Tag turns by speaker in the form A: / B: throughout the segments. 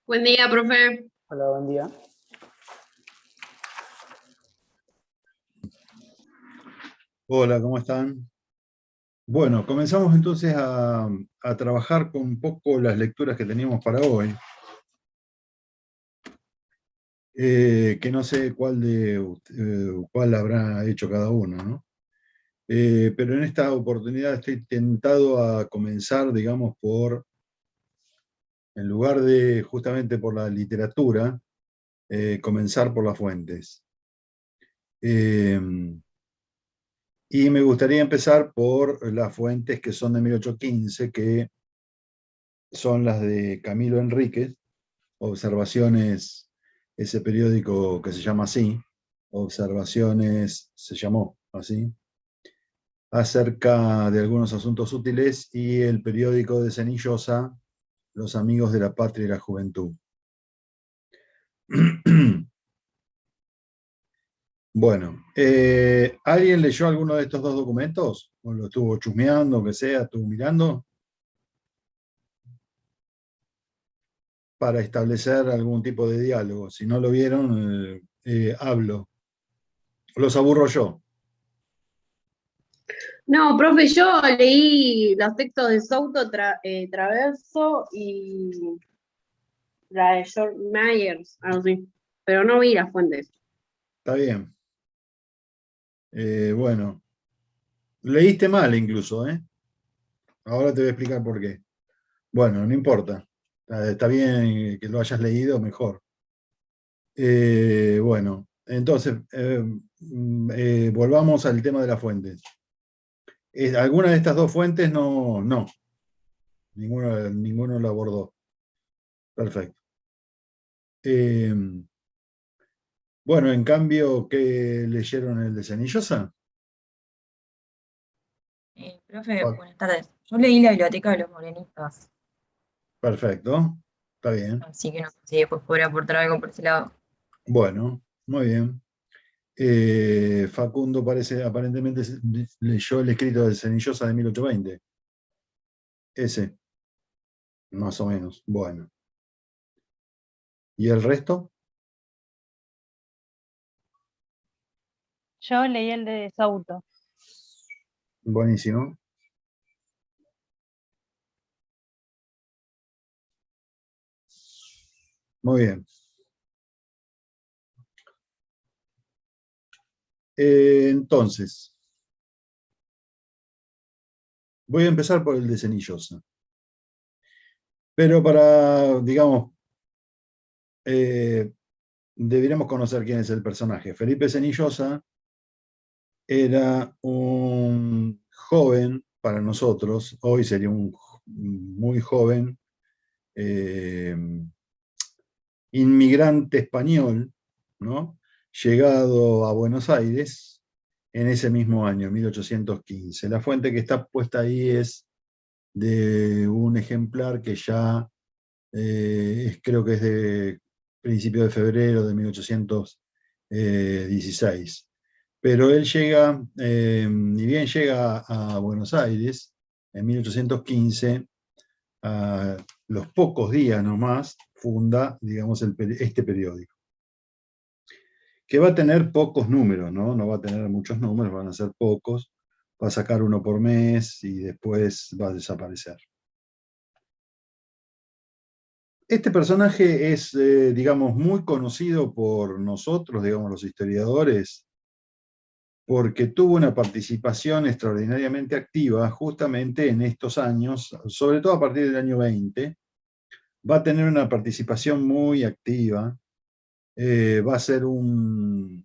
A: Buen día, profe.
B: Hola, buen día.
C: Hola, ¿cómo están? Bueno, comenzamos entonces a trabajar con un poco las lecturas que teníamos para hoy. Que no sé cuál habrá hecho cada uno, ¿no? Pero en esta oportunidad estoy tentado a comenzar, digamos, en lugar de justamente por la literatura, comenzar por las fuentes. Y me gustaría empezar por las fuentes que son de 1815, que son las de Camilo Enríquez, Observaciones, ese periódico que se llama así, Observaciones, se llamó así, acerca de algunos asuntos útiles, y el periódico de Cenillosa, Los Amigos de la Patria y la Juventud. Bueno, ¿alguien leyó alguno de estos dos documentos? ¿O lo estuvo chusmeando, o que sea, estuvo mirando? Para establecer algún tipo de diálogo. Si no lo vieron, hablo. Los aburro yo.
A: No, profe, yo leí los textos de Souto Traverso y la de George Myers, algo así, pero no vi las fuentes.
C: Está bien. Bueno, leíste mal incluso, ¿eh? Ahora te voy a explicar por qué. Bueno, no importa. Está bien que lo hayas leído, mejor. Bueno, entonces, volvamos al tema de las fuentes. ¿Alguna de estas dos fuentes? No. Ninguno lo abordó. Perfecto. Bueno, en cambio, ¿qué leyeron el de Cenillosa?
D: Profe, buenas tardes. Yo leí la Biblioteca de los Morenistas,
C: Perfecto, está bien.
D: así que no sé si después podría aportar algo por ese lado.
C: Bueno, muy bien. Facundo aparentemente leyó el escrito de Cenillosa de 1820. Ese, más o menos. Bueno. ¿Y el resto?
E: Yo leí el de Souto.
C: Buenísimo. Muy bien. Entonces, voy a empezar por el de Cenillosa. Pero digamos, deberíamos conocer quién es el personaje. Felipe Cenillosa era un joven para nosotros, hoy sería un muy joven inmigrante español, ¿no? Llegado a Buenos Aires en ese mismo año, 1815. La fuente que está puesta ahí es de un ejemplar que ya creo que es de principio de febrero de 1816. Pero él llega, ni bien llega a Buenos Aires en 1815, a los pocos días nomás, funda, digamos, este periódico, que va a tener pocos números, ¿no? No va a tener muchos números, van a ser pocos, va a sacar uno por mes y después va a desaparecer. Este personaje es, digamos, muy conocido por nosotros, digamos, los historiadores, porque tuvo una participación extraordinariamente activa justamente en estos años, sobre todo a partir del año 20, va a tener una participación muy activa, va a ser uno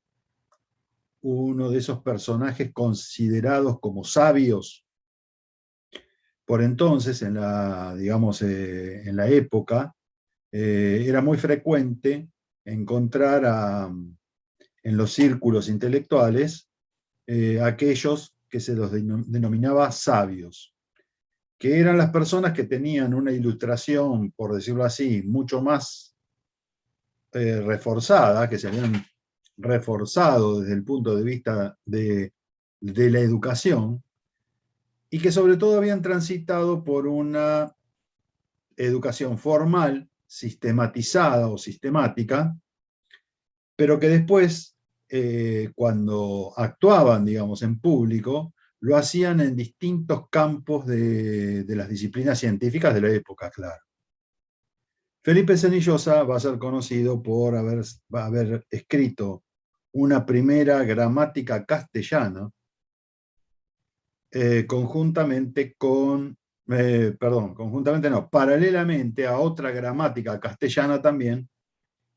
C: de esos personajes considerados como sabios por entonces, digamos, en la época. Era muy frecuente encontrar en los círculos intelectuales aquellos que se los denominaba sabios, que eran las personas que tenían una ilustración, por decirlo así, mucho más reforzada, que se habían reforzado desde el punto de vista de la educación, y que sobre todo habían transitado por una educación formal, sistematizada o sistemática, pero que después, cuando actuaban, digamos, en público, lo hacían en distintos campos de las disciplinas científicas de la época, claro. Felipe Senillosa va a ser conocido por haber escrito una primera gramática castellana, paralelamente a otra gramática castellana también,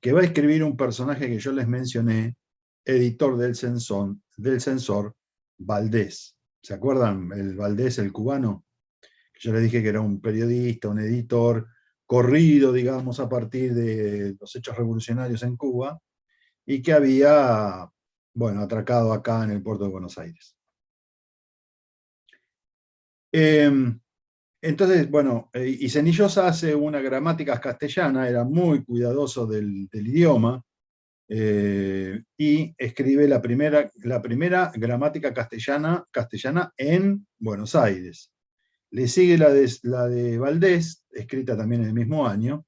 C: que va a escribir un personaje que yo les mencioné, editor del Censor, Valdés. ¿Se acuerdan? El Valdés, el cubano, que yo les dije que era un periodista, un editor, corrido, digamos, a partir de los hechos revolucionarios en Cuba, y que había, bueno, atracado acá en el puerto de Buenos Aires. Entonces, bueno, y Senillosa hace una gramática castellana, era muy cuidadoso del idioma, y escribe la primera gramática castellana en Buenos Aires. Le sigue la de Valdés, escrita también en el mismo año,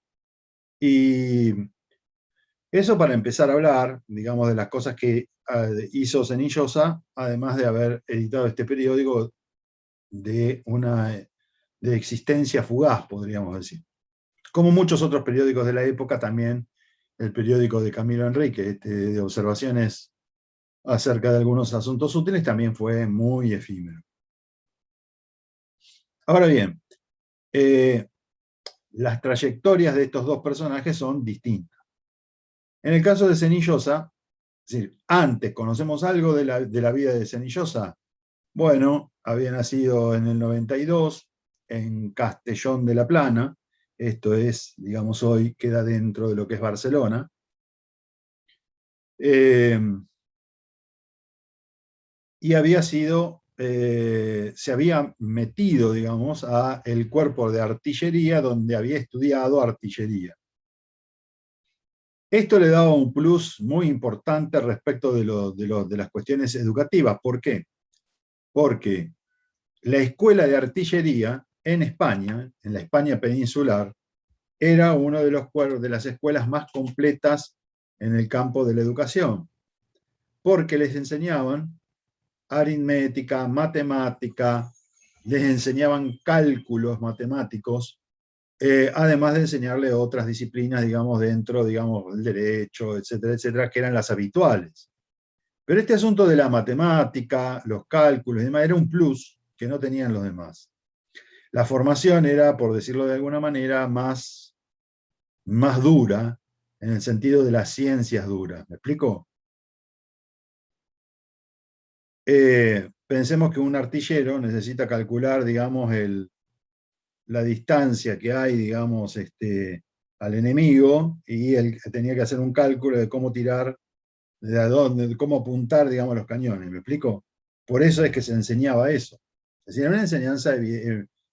C: y eso para empezar a hablar, digamos, de las cosas que hizo Senillosa, además de haber editado este periódico de existencia fugaz, podríamos decir. Como muchos otros periódicos de la época, también el periódico de Camilo Enrique, de observaciones acerca de algunos asuntos útiles, también fue muy efímero. Ahora bien, las trayectorias de estos dos personajes son distintas. En el caso de Senillosa, es decir, antes conocemos algo de la vida de Senillosa. Bueno, había nacido en el 92 en Castellón de la Plana, esto es, digamos, hoy queda dentro de lo que es Barcelona. Y había sido, se había metido, digamos, a el cuerpo de artillería, donde había estudiado artillería. Esto le daba un plus muy importante respecto de las cuestiones educativas. ¿Por qué? Porque la escuela de artillería en España, en la España peninsular, era uno de las escuelas más completas en el campo de la educación, porque les enseñaban aritmética, matemática, les enseñaban cálculos matemáticos, además de enseñarle otras disciplinas, digamos, dentro, digamos, del derecho, etcétera, etcétera, que eran las habituales. Pero este asunto de la matemática, los cálculos y demás, era un plus que no tenían los demás. La formación era, por decirlo de alguna manera, más dura, en el sentido de las ciencias duras. ¿Me explico? Pensemos que un artillero necesita calcular, digamos, la distancia que hay, digamos, al enemigo, y él tenía que hacer un cálculo de cómo tirar, de cómo apuntar, digamos, los cañones. ¿Me explico? Por eso es que se enseñaba eso. Es decir, era una enseñanza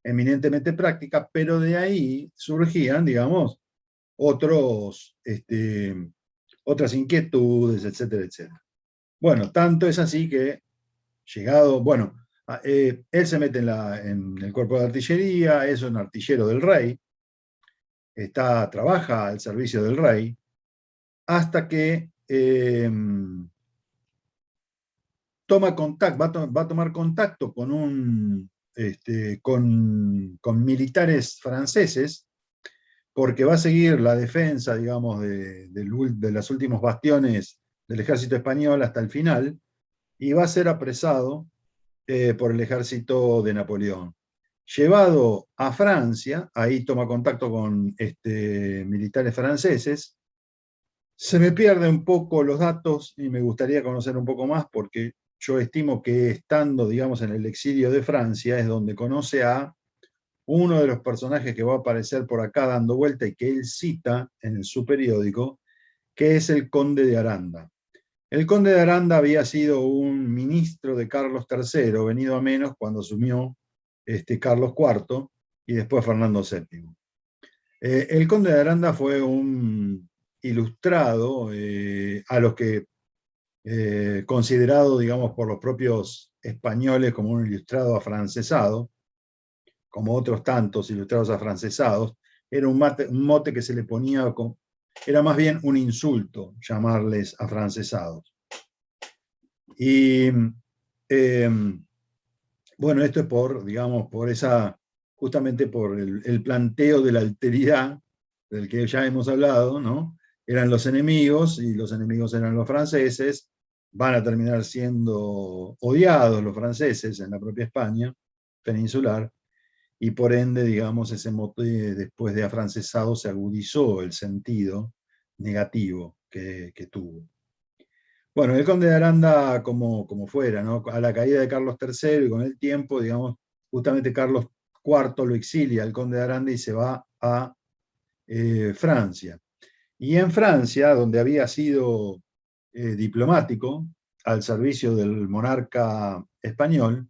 C: eminentemente práctica, pero de ahí surgían, digamos, otras inquietudes, etcétera, etcétera. Bueno, tanto es así que llegado, bueno, él se mete en el cuerpo de artillería, es un artillero del rey, trabaja al servicio del rey, hasta que va a tomar contacto con militares franceses, porque va a seguir la defensa, digamos, de los últimos bastiones del ejército español hasta el final, y va a ser apresado por el ejército de Napoleón. Llevado a Francia, ahí toma contacto con militares franceses. Se me pierden un poco los datos y me gustaría conocer un poco más, porque yo estimo que estando, digamos, en el exilio de Francia es donde conoce a uno de los personajes que va a aparecer por acá dando vuelta y que él cita en su periódico, que es el conde de Aranda. El conde de Aranda había sido un ministro de Carlos III, venido a menos cuando asumió Carlos IV y después Fernando VII. El conde de Aranda fue un ilustrado, a los que considerado, digamos, por los propios españoles como un ilustrado afrancesado, como otros tantos ilustrados afrancesados, era un mote que se le ponía, era más bien un insulto llamarles afrancesados. Y bueno, esto es por, digamos, justamente por el planteo de la alteridad, del que ya hemos hablado, ¿no? Eran los enemigos, y los enemigos eran los franceses, van a terminar siendo odiados los franceses en la propia España peninsular, y por ende, digamos, ese mote después de afrancesado se agudizó el sentido negativo que tuvo. Bueno, el conde de Aranda como fuera, ¿no? A la caída de Carlos III y con el tiempo, digamos, justamente Carlos IV lo exilia al conde de Aranda y se va a Francia. Y en Francia, donde había sido diplomático al servicio del monarca español,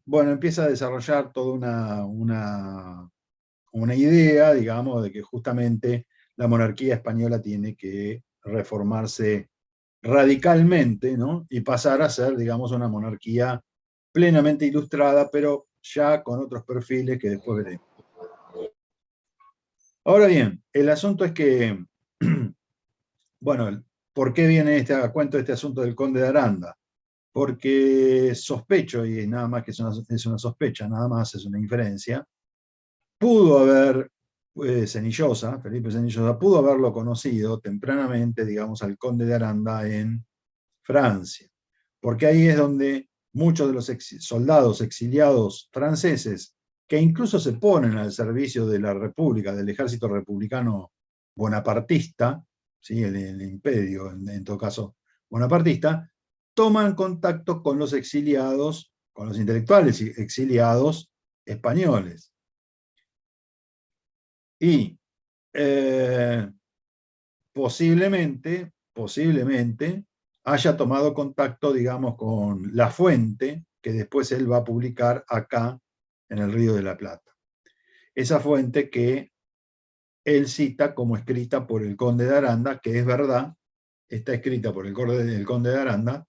C: bueno, empieza a desarrollar toda una idea, digamos, de que justamente la monarquía española tiene que reformarse radicalmente, ¿no? Y pasar a ser, digamos, una monarquía plenamente ilustrada, pero ya con otros perfiles que después veremos. Ahora bien, el asunto es que, bueno, ¿por qué viene a cuento este asunto del conde de Aranda? Porque sospecho, y nada más que es una sospecha, nada más es una inferencia, pudo haber, Felipe Senillosa, pudo haberlo conocido tempranamente, digamos, al conde de Aranda en Francia, porque ahí es donde muchos de los soldados exiliados franceses, que incluso se ponen al servicio de la República, del ejército republicano bonapartista, ¿sí? el imperio, en todo caso bonapartista, toman contacto con los exiliados, con los intelectuales exiliados españoles. Y posiblemente haya tomado contacto, digamos, con la fuente que después él va a publicar acá en el Río de la Plata. Esa fuente que él cita como escrita por el conde de Aranda, que es verdad, está escrita por el conde de Aranda,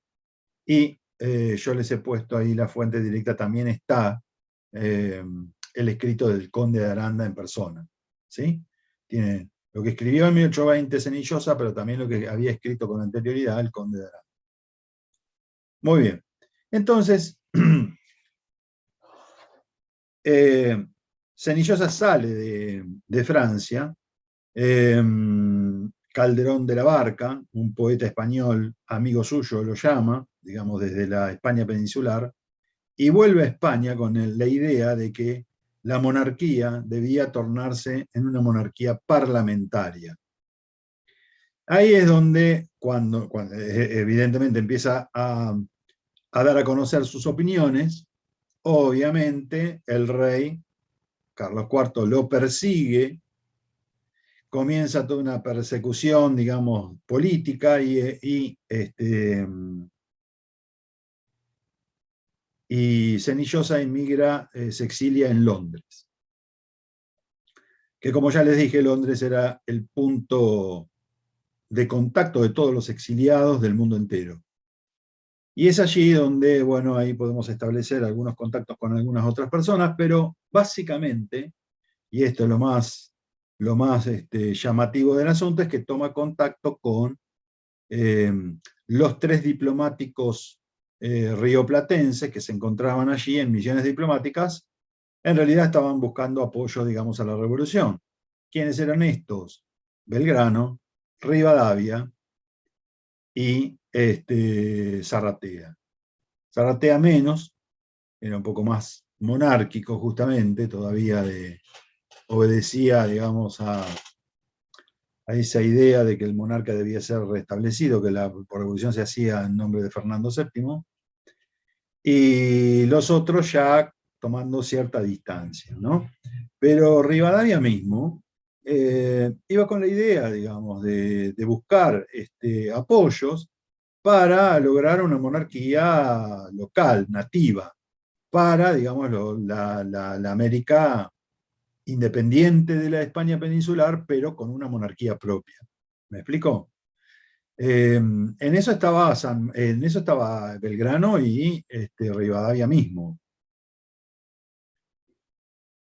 C: y yo les he puesto ahí la fuente directa, también está el escrito del conde de Aranda en persona, ¿sí? Tiene lo que escribió en 1820 Senillosa, pero también lo que había escrito con anterioridad el conde de Aranda. Muy bien. Entonces, Senillosa sale de Francia, Calderón de la Barca, un poeta español, amigo suyo, lo llama, digamos, desde la España peninsular, y vuelve a España con la idea de que la monarquía debía tornarse en una monarquía parlamentaria. Ahí es donde, cuando evidentemente empieza a dar a conocer sus opiniones, obviamente el rey Carlos IV lo persigue, comienza toda una persecución, digamos, política y Senillosa emigra, se exilia en Londres. Que como ya les dije, Londres era el punto de contacto de todos los exiliados del mundo entero. Y es allí donde, bueno, ahí podemos establecer algunos contactos con algunas otras personas, pero básicamente, y esto es lo más llamativo del asunto, es que toma contacto con los 3 diplomáticos rioplatenses que se encontraban allí en misiones diplomáticas. En realidad estaban buscando apoyo, digamos, a la revolución. ¿Quiénes eran estos? Belgrano, Rivadavia y Zarratea. Zarratea menos, era un poco más monárquico justamente, todavía obedecía, digamos, a esa idea de que el monarca debía ser restablecido, que la revolución se hacía en nombre de Fernando VII, y los otros ya tomando cierta distancia, ¿no? Pero Rivadavia mismo iba con la idea, digamos, de buscar apoyos para lograr una monarquía local, nativa, para, digamos, la América independiente de la España peninsular, pero con una monarquía propia. ¿Me explico? En eso estaba Belgrano y Rivadavia mismo.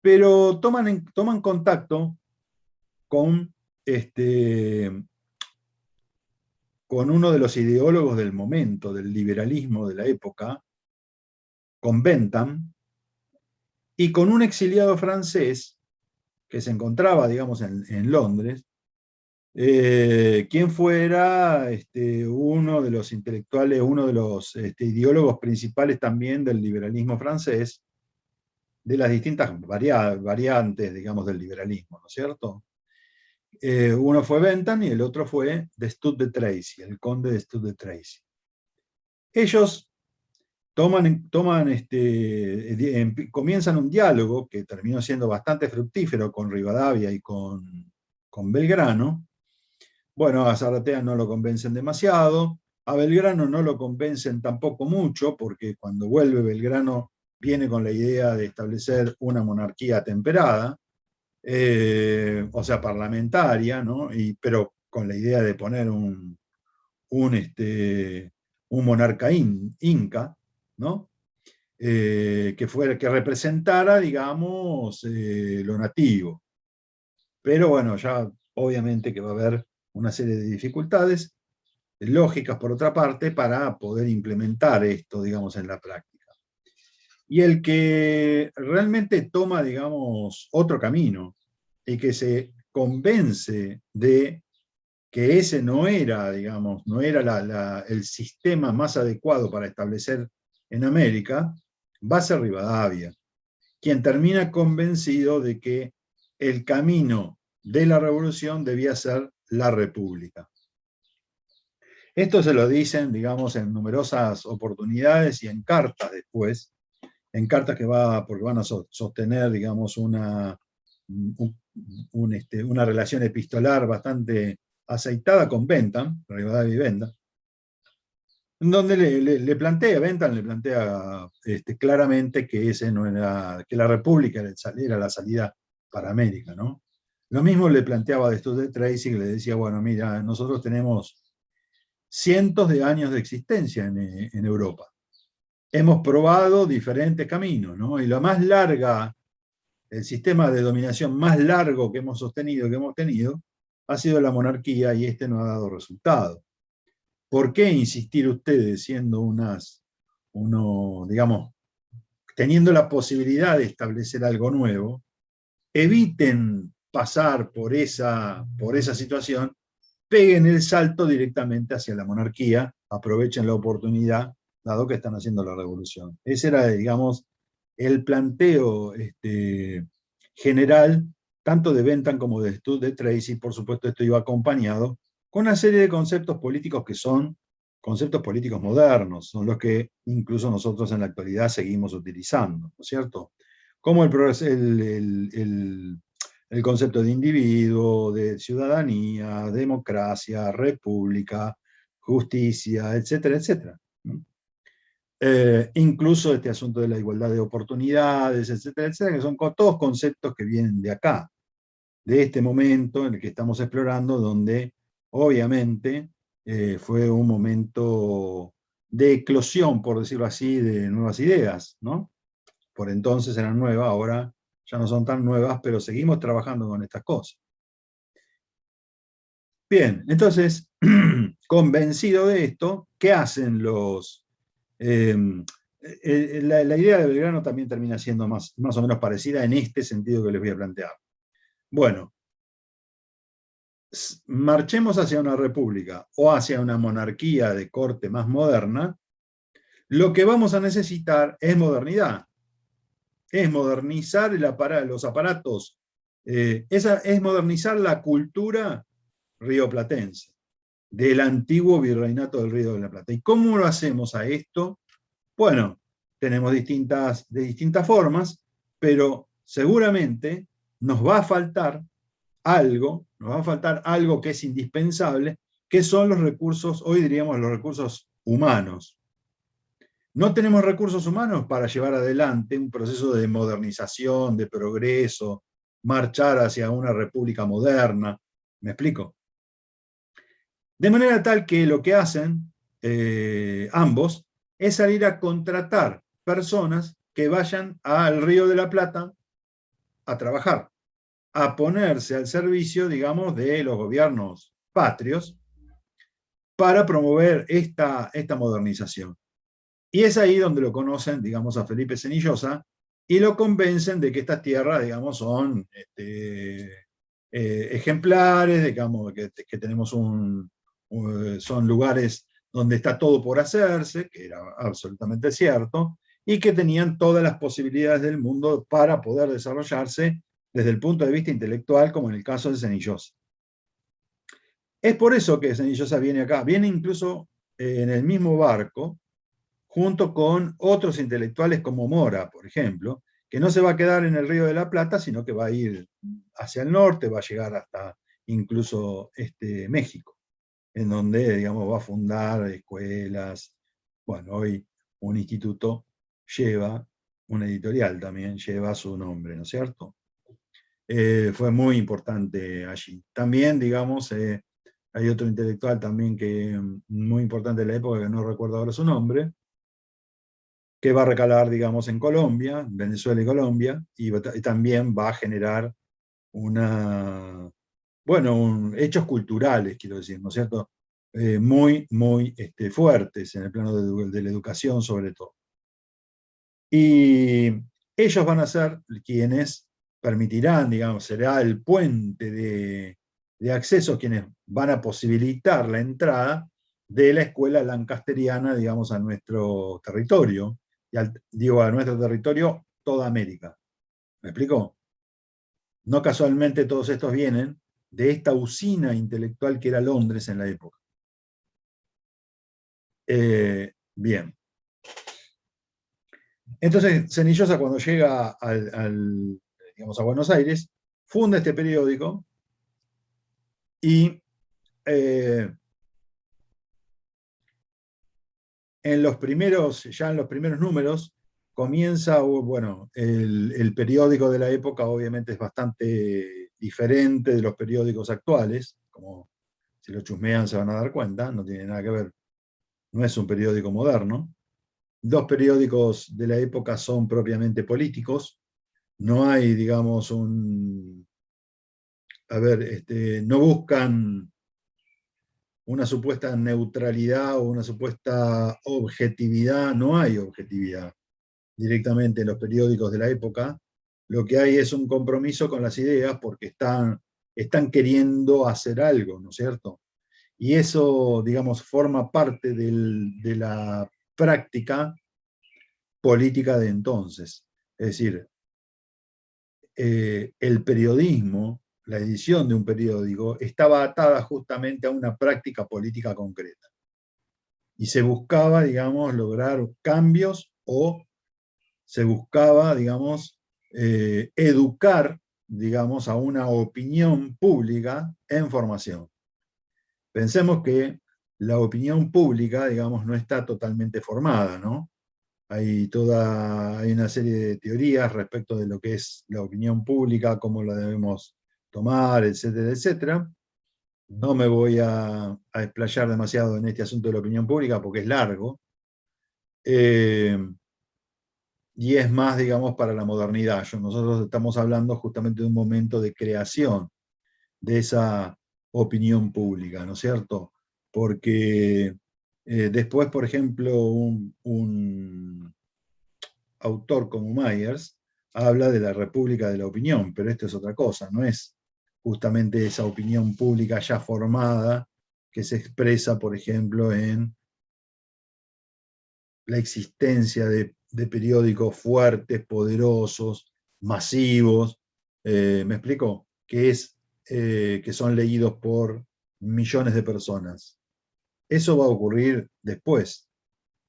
C: pero toman contacto con, con uno de los ideólogos del momento, del liberalismo de la época, con Bentham, y con un exiliado francés que se encontraba, digamos, en Londres, quien fuera uno de los intelectuales, uno de los ideólogos principales también del liberalismo francés, de las distintas variantes, digamos, del liberalismo, ¿no es cierto? Uno fue Bentham y el otro fue de Stud de Tracy, el conde de Stud de Tracy. Ellos comienzan un diálogo que terminó siendo bastante fructífero con Rivadavia y con Belgrano. Bueno, a Zaratea no lo convencen demasiado, a Belgrano no lo convencen tampoco mucho, porque cuando vuelve Belgrano viene con la idea de establecer una monarquía temperada, o sea, parlamentaria, ¿no? Pero con la idea de poner un monarca inca, ¿no? Que representara, digamos, lo nativo. Pero bueno, ya obviamente que va a haber una serie de dificultades lógicas, por otra parte, para poder implementar esto, digamos, en la práctica. Y el que realmente toma, digamos, otro camino y que se convence de que ese no era, digamos, no era el sistema más adecuado para establecer en América, va a ser Rivadavia, quien termina convencido de que el camino de la revolución debía ser la república. Esto se lo dicen, digamos, en numerosas oportunidades y en cartas después, en cartas porque van a sostener, digamos, una relación epistolar bastante aceitada con Bentham, Rivadavia y Bentham, donde Bentham le plantea claramente que ese no era, que la república era la salida para América, ¿no? Lo mismo le planteaba de Stud de Tracy, que le decía, bueno, mira, nosotros tenemos cientos de años de existencia en Europa. Hemos probado diferentes caminos, ¿no? Y el sistema de dominación más largo que hemos sostenido, que hemos tenido, ha sido la monarquía, y no ha dado resultado. ¿Por qué insistir ustedes digamos, teniendo la posibilidad de establecer algo nuevo? Eviten pasar por esa situación, peguen el salto directamente hacia la monarquía, aprovechen la oportunidad, dado que están haciendo la revolución. Ese era, digamos, el planteo general, tanto de Bentham como de Stud de Tracy. Por supuesto, esto iba acompañado con una serie de conceptos políticos que son conceptos políticos modernos, son los que incluso nosotros en la actualidad seguimos utilizando, ¿no es cierto? Como el concepto de individuo, de ciudadanía, democracia, república, justicia, etcétera, etcétera. Incluso este asunto de la igualdad de oportunidades, etcétera, etcétera, que son todos conceptos que vienen de acá, de este momento en el que estamos explorando, donde obviamente fue un momento de eclosión, por decirlo así, de nuevas ideas, ¿no? Por entonces eran nuevas, ahora ya no son tan nuevas, pero seguimos trabajando con estas cosas. Bien, entonces, convencido de esto, ¿qué hacen los... la idea de Belgrano también termina siendo más o menos parecida en este sentido que les voy a plantear. Bueno, marchemos hacia una república o hacia una monarquía de corte más moderna, lo que vamos a necesitar es modernidad. Es modernizar los aparatos, es modernizar la cultura rioplatense, del antiguo virreinato del Río de la Plata. ¿Y cómo lo hacemos a esto? Bueno, tenemos de distintas formas, pero seguramente nos va a faltar algo que es indispensable, que son los recursos, hoy diríamos los recursos humanos. No tenemos recursos humanos para llevar adelante un proceso de modernización, de progreso, marchar hacia una república moderna. ¿Me explico? De manera tal que lo que hacen ambos es salir a contratar personas que vayan al Río de la Plata a trabajar, a ponerse al servicio, digamos, de los gobiernos patrios para promover esta modernización. Y es ahí donde lo conocen, digamos, a Felipe Cenillosa y lo convencen de que estas tierras, digamos, son ejemplares, digamos, que tenemos son lugares donde está todo por hacerse, que era absolutamente cierto, y que tenían todas las posibilidades del mundo para poder desarrollarse desde el punto de vista intelectual, como en el caso de Cenillosa. Es por eso que Cenillosa viene acá, viene incluso en el mismo barco, junto con otros intelectuales como Mora, por ejemplo, que no se va a quedar en el Río de la Plata, sino que va a ir hacia el norte, va a llegar hasta incluso México, en donde, digamos, va a fundar escuelas. Bueno, hoy un instituto lleva, una editorial también lleva su nombre, ¿no es cierto? Fue muy importante allí. También, digamos, hay otro intelectual también que muy importante de la época, que no recuerdo ahora su nombre, que va a recalar, digamos, en Colombia, Venezuela y Colombia, y también va a generar hechos culturales, quiero decir, ¿no es cierto? Muy fuertes en el plano de la educación, sobre todo. Y ellos van a ser quienes permitirán, digamos, será el puente de acceso, quienes van a posibilitar la entrada de la escuela lancasteriana, digamos, a nuestro territorio, digo a nuestro territorio, toda América. ¿Me explico? No casualmente todos estos vienen de esta usina intelectual que era Londres en la época. Bien. Entonces, Cenillosa, cuando llega digamos, a Buenos Aires, funda este periódico y ya en los primeros números comienza, bueno, el periódico de la época obviamente es bastante diferente de los periódicos actuales, como si lo chusmean se van a dar cuenta, no tiene nada que ver, no es un periódico moderno. Los periódicos de la época son propiamente políticos, no hay, digamos, no buscan una supuesta neutralidad o una supuesta objetividad, no hay objetividad directamente en los periódicos de la época. Lo que hay es un compromiso con las ideas porque están queriendo hacer algo, ¿no es cierto? Y eso, digamos, forma parte de la práctica política de entonces. Es decir, el periodismo, la edición de un periódico, estaba atada justamente a una práctica política concreta. Y se buscaba, digamos, lograr cambios o se buscaba, digamos, educar, digamos, a una opinión pública en formación. Pensemos que la opinión pública, digamos, no está totalmente formada, ¿no? Hay una serie de teorías respecto de lo que es la opinión pública, cómo la debemos tomar, etcétera, etcétera. No me voy a explayar demasiado en este asunto de la opinión pública porque es largo. Y es más, digamos, para la modernidad. Nosotros estamos hablando justamente de un momento de creación de esa opinión pública, ¿no es cierto? Porque después, por ejemplo, un autor como Myers habla de la república de la opinión, pero esto es otra cosa, no es justamente esa opinión pública ya formada que se expresa, por ejemplo, en la existencia de periódicos fuertes, poderosos, masivos, ¿me explico? Que son leídos por millones de personas. Eso va a ocurrir después.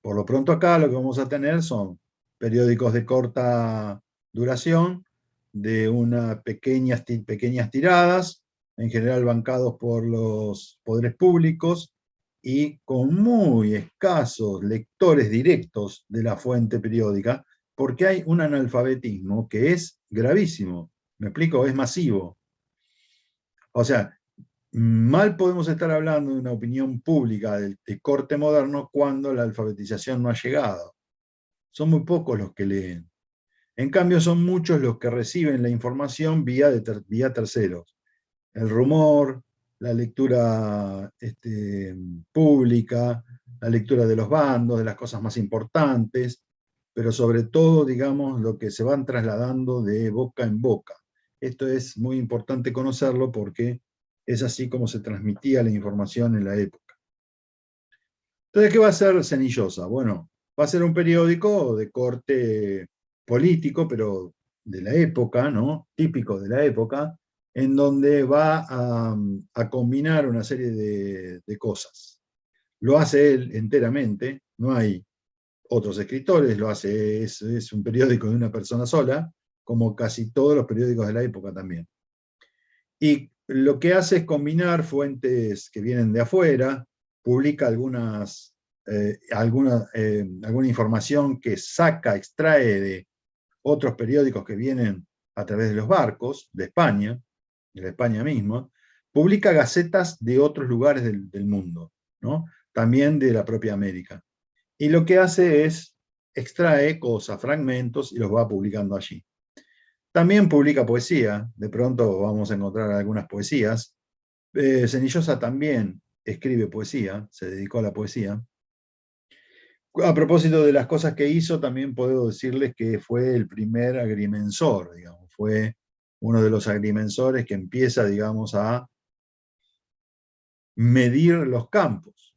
C: Por lo pronto acá lo que vamos a tener son periódicos de corta duración, de pequeñas tiradas, en general bancados por los poderes públicos y con muy escasos lectores directos de la fuente periódica, porque hay un analfabetismo que es gravísimo. ¿Me explico? Es masivo. O sea, mal podemos estar hablando de una opinión pública de corte moderno cuando la alfabetización no ha llegado. Son muy pocos los que leen. En cambio, son muchos los que reciben la información vía terceros. El rumor, la lectura pública, la lectura de los bandos, de las cosas más importantes, pero sobre todo, digamos, lo que se van trasladando de boca en boca. Esto es muy importante conocerlo porque es así como se transmitía la información en la época. Entonces, ¿qué va a hacer Cenillosa? Bueno, va a ser un periódico de corte político, pero de la época, ¿no? Típico de la época, en donde va a combinar una serie de cosas. Lo hace él enteramente, no hay otros escritores, lo hace, es un periódico de una persona sola, como casi todos los periódicos de la época también. Y lo que hace es combinar fuentes que vienen de afuera, publica alguna información que extrae de otros periódicos que vienen a través de los barcos de la España misma, publica gacetas de otros lugares del mundo, ¿no? También de la propia América. Y lo que hace es extrae cosas, fragmentos, y los va publicando allí. También publica poesía, de pronto vamos a encontrar algunas poesías. Cenillosa también escribe poesía, se dedicó a la poesía. A propósito de las cosas que hizo, también puedo decirles que fue el primer agrimensor, digamos, fue uno de los agrimensores que empieza, digamos, a medir los campos.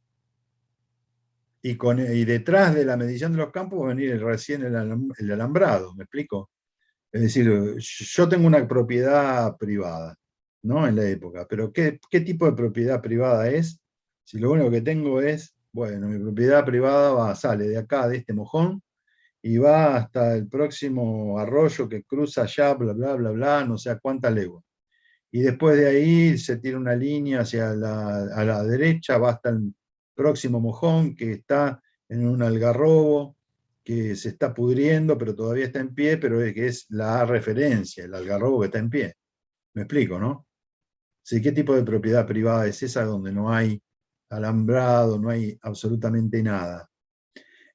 C: Y detrás de la medición de los campos va a venir recién el alambrado, ¿me explico? Es decir, yo tengo una propiedad privada, ¿no? En la época, pero ¿qué tipo de propiedad privada es? Si lo único que tengo es, bueno, mi propiedad privada sale de acá, de este mojón, y va hasta el próximo arroyo que cruza allá, bla, bla, bla, bla, no sé a cuántas leguas. Y después de ahí se tira una línea a la derecha, va hasta el próximo mojón que está en un algarrobo, que se está pudriendo, pero todavía está en pie, pero que es la referencia, el algarrobo que está en pie. ¿Me explico, no? Sí, ¿qué tipo de propiedad privada es esa donde no hay alambrado, no hay absolutamente nada?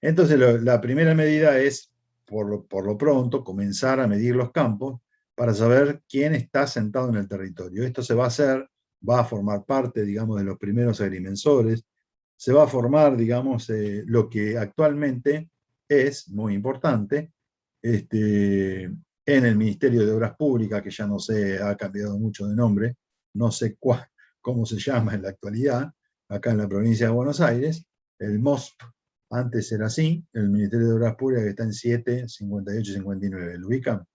C: Entonces, la primera medida es, por lo pronto, comenzar a medir los campos para saber quién está sentado en el territorio. Esto se va a hacer, va a formar parte, digamos, de los primeros agrimensores, se va a formar, digamos, lo que actualmente es muy importante, en el Ministerio de Obras Públicas, que ya no sé, ha cambiado mucho de nombre, no sé cómo se llama en la actualidad, acá en la provincia de Buenos Aires, el MOSP, antes era así, el Ministerio de Obras Públicas que está en 7, 58 y 59. ¿Lo ubican?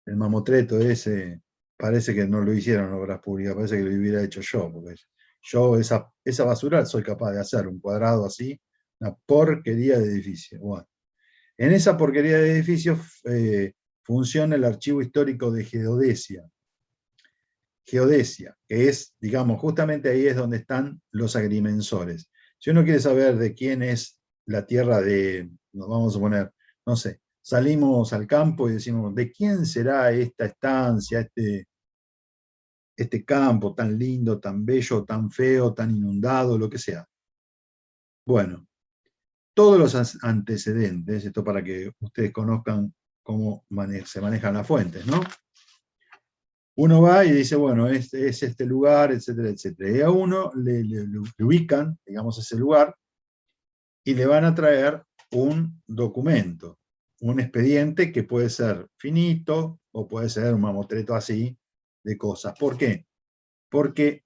C: El mamotreto ese, parece que no lo hicieron Obras Públicas, parece que lo hubiera hecho yo, porque yo esa basura soy capaz de hacer, un cuadrado así, una porquería de edificio. Bueno, en esa porquería de edificio funciona el archivo histórico de Geodesia. Geodesia, que es, digamos, justamente ahí es donde están los agrimensores. Si uno quiere saber de quién es la tierra nos vamos a poner, no sé, salimos al campo y decimos, ¿de quién será esta estancia, este campo tan lindo, tan bello, tan feo, tan inundado, lo que sea? Bueno, todos los antecedentes, esto para que ustedes conozcan cómo se manejan las fuentes, ¿no? Uno va y dice, bueno, es este lugar, etcétera, etcétera. Y a uno le ubican, digamos, ese lugar, y le van a traer un documento, un expediente que puede ser finito o puede ser un mamotreto así de cosas. ¿Por qué? Porque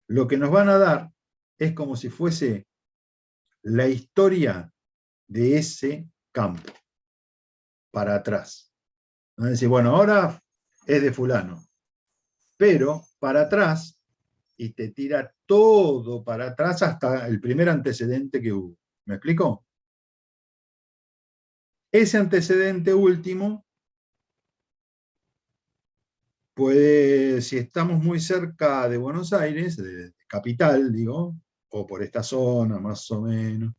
C: lo que nos van a dar es como si fuese la historia de ese campo, para atrás. Van a decir, bueno, ahora es de fulano, pero para atrás, y te tira todo para atrás hasta el primer antecedente que hubo. ¿Me explico? Ese antecedente último puede, si estamos muy cerca de Buenos Aires, de capital, digo, o por esta zona más o menos,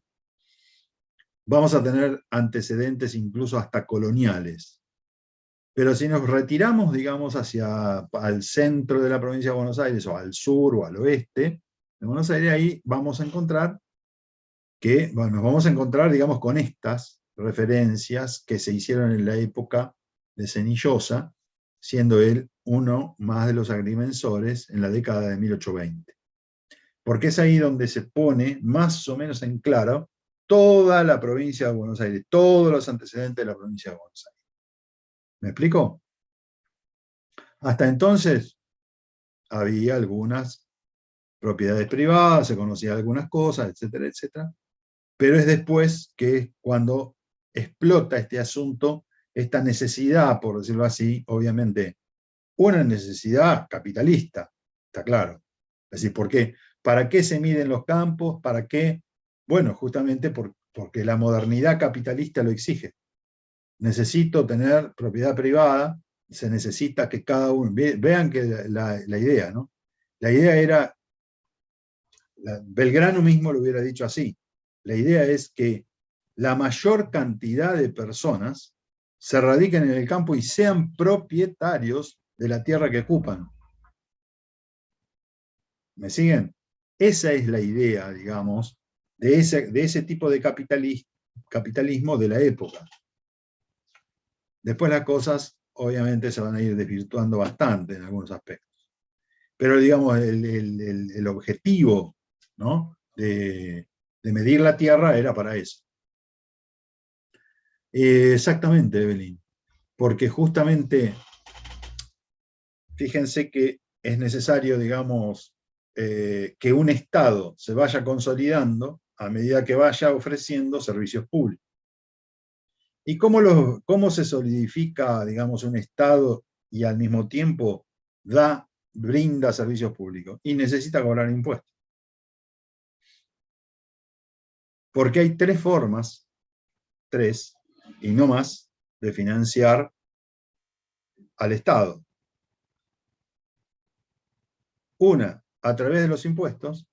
C: vamos a tener antecedentes incluso hasta coloniales. Pero si nos retiramos, digamos, al centro de la provincia de Buenos Aires, o al sur, o al oeste de Buenos Aires, ahí vamos a encontrar nos vamos a encontrar, digamos, con estas referencias que se hicieron en la época de Cenillosa, siendo él uno más de los agrimensores en la década de 1820. Porque es ahí donde se pone más o menos en claro toda la provincia de Buenos Aires, todos los antecedentes de la provincia de Buenos Aires. ¿Me explico? Hasta entonces había algunas propiedades privadas, se conocían algunas cosas, etcétera, etcétera, pero es después que cuando explota este asunto, esta necesidad, por decirlo así, obviamente, una necesidad capitalista, está claro. Es decir, ¿por qué? ¿Para qué se miden los campos? ¿Para qué? Bueno, justamente porque la modernidad capitalista lo exige. Necesito tener propiedad privada, se necesita que cada uno, vean que la idea, ¿no? La idea era, Belgrano mismo lo hubiera dicho así, la idea es que la mayor cantidad de personas se radiquen en el campo y sean propietarios de la tierra que ocupan. ¿Me siguen? Esa es la idea, digamos, de ese tipo de capitalismo de la época. Después las cosas, obviamente, se van a ir desvirtuando bastante en algunos aspectos. Pero, digamos, el objetivo, ¿no?, de medir la tierra era para eso. Exactamente, Evelyn. Porque justamente, fíjense que es necesario, digamos, que un Estado se vaya consolidando a medida que vaya ofreciendo servicios públicos. ¿Y cómo se solidifica, digamos, un Estado y al mismo tiempo brinda servicios públicos? Y necesita cobrar impuestos. Porque hay tres formas, y no más, de financiar al Estado. Una, a través de los impuestos.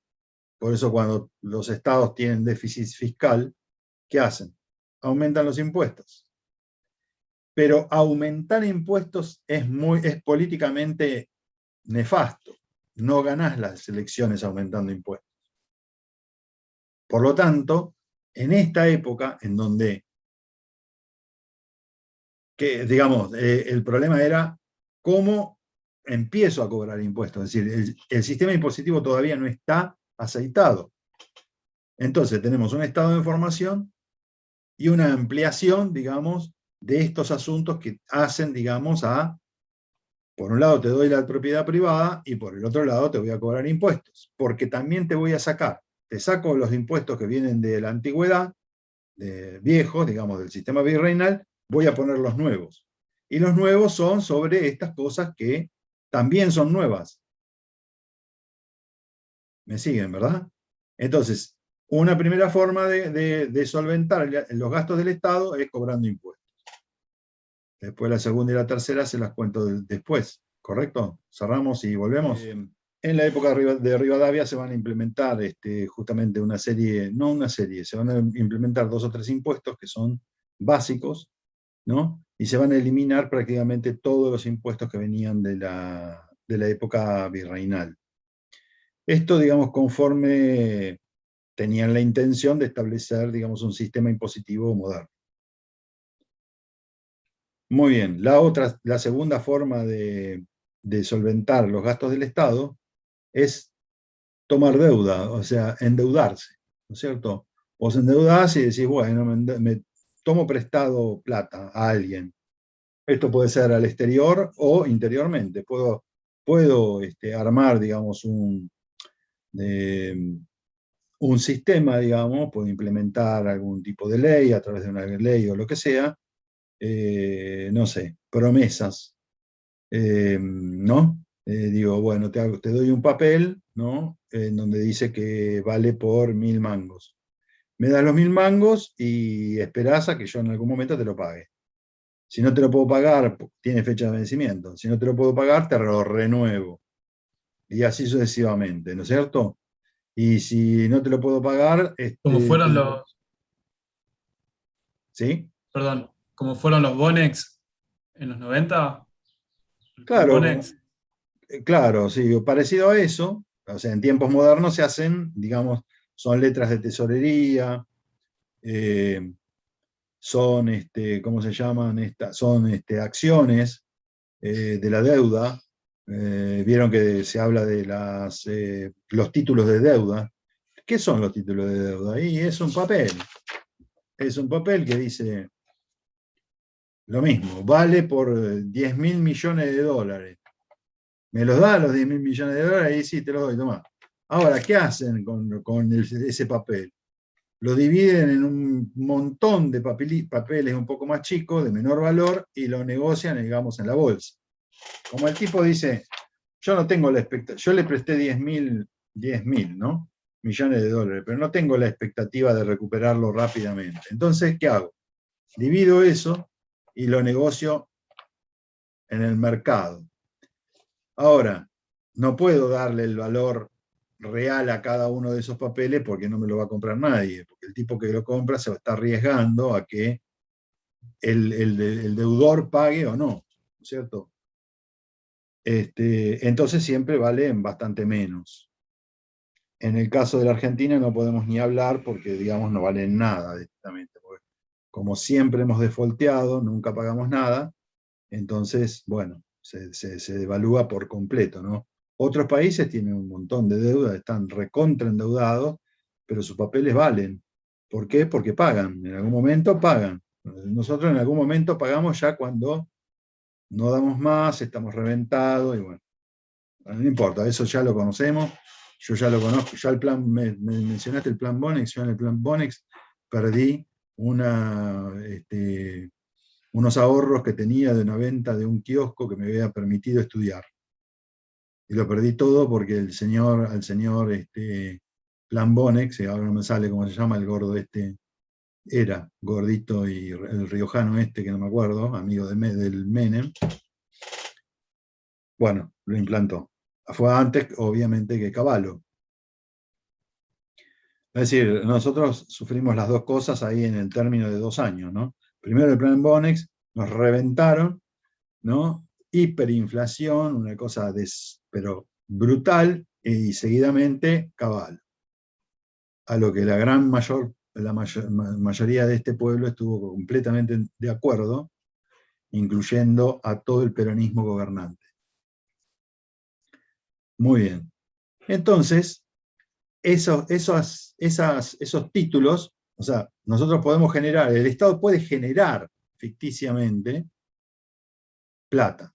C: Por eso cuando los estados tienen déficit fiscal, ¿qué hacen? Aumentan los impuestos. Pero aumentar impuestos es políticamente nefasto. No ganás las elecciones aumentando impuestos. Por lo tanto, en esta época, en donde, digamos, el problema era cómo empiezo a cobrar impuestos. Es decir, el sistema impositivo todavía no está aceitado. Entonces tenemos un estado de formación y una ampliación, digamos, de estos asuntos que hacen, digamos, por un lado te doy la propiedad privada y por el otro lado te voy a cobrar impuestos, porque también te voy a te saco los impuestos que vienen de la antigüedad, de viejos, digamos, del sistema virreinal, voy a poner los nuevos. Y los nuevos son sobre estas cosas que también son nuevas. ¿Me siguen, verdad? Entonces, una primera forma de solventar los gastos del Estado es cobrando impuestos. Después la segunda y la tercera se las cuento después, ¿correcto? Cerramos y volvemos. En la época de Rivadavia se van a implementar justamente una serie, no una serie, se van a implementar 2 o 3 impuestos que son básicos, ¿no? Y se van a eliminar prácticamente todos los impuestos que venían de la época virreinal. Esto, digamos, conforme tenían la intención de establecer, digamos, un sistema impositivo moderno. Muy bien, la segunda forma de solventar los gastos del Estado es tomar deuda, o sea, endeudarse, ¿no es cierto? Vos endeudás y decís, bueno, me tomo prestado plata a alguien. Esto puede ser al exterior o interiormente. Puedo armar, digamos, un sistema, digamos, puedo implementar algún tipo de ley a través de una ley o lo que sea, no sé, promesas, ¿no? Digo, bueno, te doy un papel, ¿no? En donde dice que vale por 1000 mangos. Me das los 1000 mangos y esperás a que yo en algún momento te lo pague. Si no te lo puedo pagar, tiene fecha de vencimiento. Si no te lo puedo pagar, te lo renuevo. Y así sucesivamente, ¿no es cierto? Y si no te lo puedo pagar...
B: Como fueron los...
C: ¿Sí?
B: Perdón, como fueron los Bonex en los 90.
C: Claro,
B: Bonex.
C: claro, sí, parecido a eso. O sea, en tiempos modernos se hacen, digamos, son letras de tesorería, son, ¿cómo se llaman? Son acciones de la deuda. Vieron que se habla de los títulos de deuda. ¿Qué son los títulos de deuda? Y es un papel. Es un papel que dice lo mismo, vale por 10.000 millones de dólares. ¿Me los da los 10.000 millones de dólares? Y sí, te los doy, tomá. Ahora, ¿qué hacen con ese papel? Lo dividen en un montón de papeles un poco más chicos, de menor valor, y lo negocian, digamos, en la bolsa. Como el tipo dice, yo no tengo la expectativa, yo le presté 10.000, ¿no? Millones de dólares, pero no tengo la expectativa de recuperarlo rápidamente. Entonces, ¿qué hago? Divido eso y lo negocio en el mercado. Ahora, no puedo darle el valor real a cada uno de esos papeles porque no me lo va a comprar nadie, porque el tipo que lo compra se va a estar arriesgando a que el deudor pague o no, ¿no es cierto? Entonces siempre valen bastante menos. En el caso de la Argentina no podemos ni hablar porque, digamos, no valen nada directamente. Porque como siempre hemos defaulteado, nunca pagamos nada, entonces, bueno, se devalúa por completo, ¿no? Otros países tienen un montón de deuda, están recontra endeudados, pero sus papeles valen. ¿Por qué? Porque pagan, en algún momento pagan. Nosotros en algún momento pagamos ya cuando no damos más, estamos reventados, y bueno, no importa, eso ya lo conocemos, yo ya lo conozco, ya el plan, me mencionaste el plan Bonex, yo en el plan Bonex perdí unos ahorros que tenía de una venta de un kiosco que me había permitido estudiar. Y lo perdí todo porque al señor Plan Bonex, ahora no me sale cómo se llama, el gordo era gordito y el riojano que no me acuerdo, amigo del Menem, bueno, lo implantó. Fue antes, obviamente, que Cavallo. Es decir, nosotros sufrimos las dos cosas ahí en el término de 2 años, ¿no? Primero el plan Bonex, nos reventaron, ¿no? Hiperinflación, una cosa pero brutal, y seguidamente Cavallo. A lo que la mayoría de este pueblo estuvo completamente de acuerdo, incluyendo a todo el peronismo gobernante. Muy bien. Entonces, esos títulos, o sea, nosotros podemos generar, el Estado puede generar ficticiamente plata.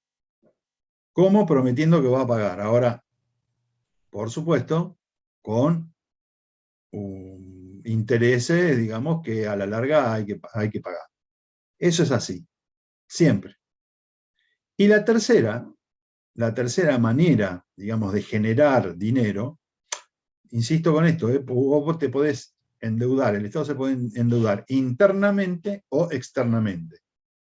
C: ¿Cómo? Prometiendo que va a pagar. Ahora, por supuesto, con intereses, digamos, que a la larga hay que pagar. Eso es así, siempre. Y la tercera manera, digamos, de generar dinero, insisto con esto, vos te podés endeudar, el Estado se puede endeudar internamente o externamente.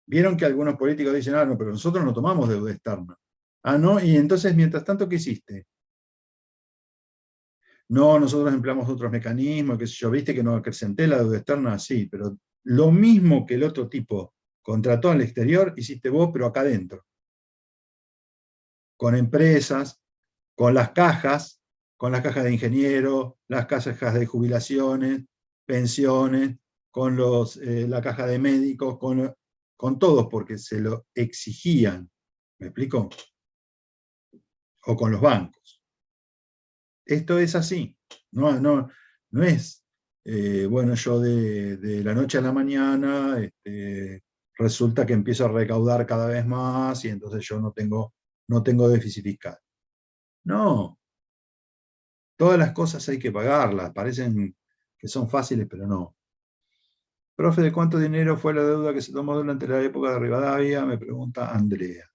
C: Vieron que algunos políticos dicen, no, pero nosotros no tomamos deuda externa. Ah, no, y entonces, mientras tanto, ¿qué hiciste? No, nosotros empleamos otros mecanismos, qué sé yo, viste que no acrecenté la deuda externa, sí, pero lo mismo que el otro tipo contrató al exterior, hiciste vos, pero acá adentro. Con empresas, con las cajas de ingenieros, las cajas de jubilaciones, pensiones, con la caja de médicos, con todos, porque se lo exigían. ¿Me explico? O con los bancos. Esto es así. No es, bueno, yo de la noche a la mañana resulta que empiezo a recaudar cada vez más y entonces yo no tengo déficit fiscal. No. Todas las cosas hay que pagarlas. Parecen que son fáciles, pero no. Profe, ¿de cuánto dinero fue la deuda que se tomó durante la época de Rivadavia? Me pregunta Andrea.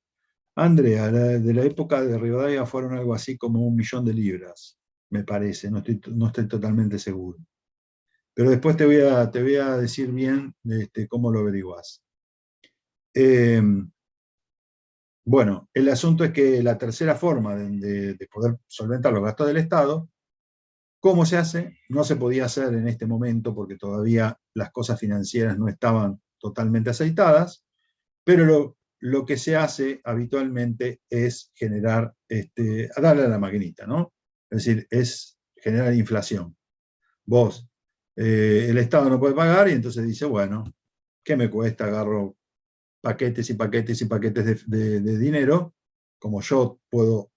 C: Andrea, de la época de Rivadavia fueron algo así como 1 millón de libras, me parece, no estoy totalmente seguro. Pero después te voy a decir bien cómo lo averiguás. Bueno, el asunto es que la tercera forma de poder solventar los gastos del Estado, ¿cómo se hace? No se podía hacer en este momento porque todavía las cosas financieras no estaban totalmente aceitadas, pero lo que se hace habitualmente es generar, darle a la maquinita, ¿no? Es decir, es generar inflación. El Estado no puede pagar y entonces dice, bueno, ¿Qué me cuesta? Agarro paquetes y paquetes y paquetes de dinero, como yo puedo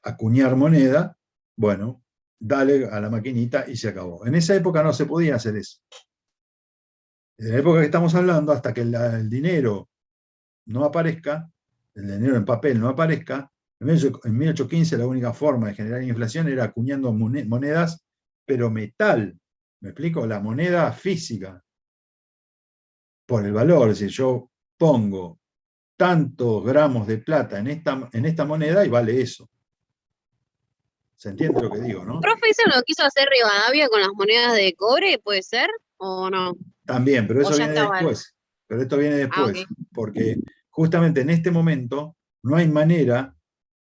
C: acuñar moneda, bueno, dale a la maquinita y se acabó. En esa época no se podía hacer eso. En la época que estamos hablando, hasta que el dinero no aparezca, el dinero en papel no aparezca, en 1815 la única forma de generar inflación era acuñando monedas, pero metal. ¿Me explico? La moneda física, por el valor. Es decir, yo pongo tantos gramos de plata en esta moneda y vale eso. ¿Se entiende lo que digo, no?
A: Profe, ¿eso lo quiso hacer Rivadavia con las monedas de cobre? ¿Puede ser? ¿O no?
C: También, pero eso
A: O ya
C: viene
A: estaba.
C: después. Pero esto viene
A: Ah,
C: después,
A: ok.
C: porque justamente en este momento no hay manera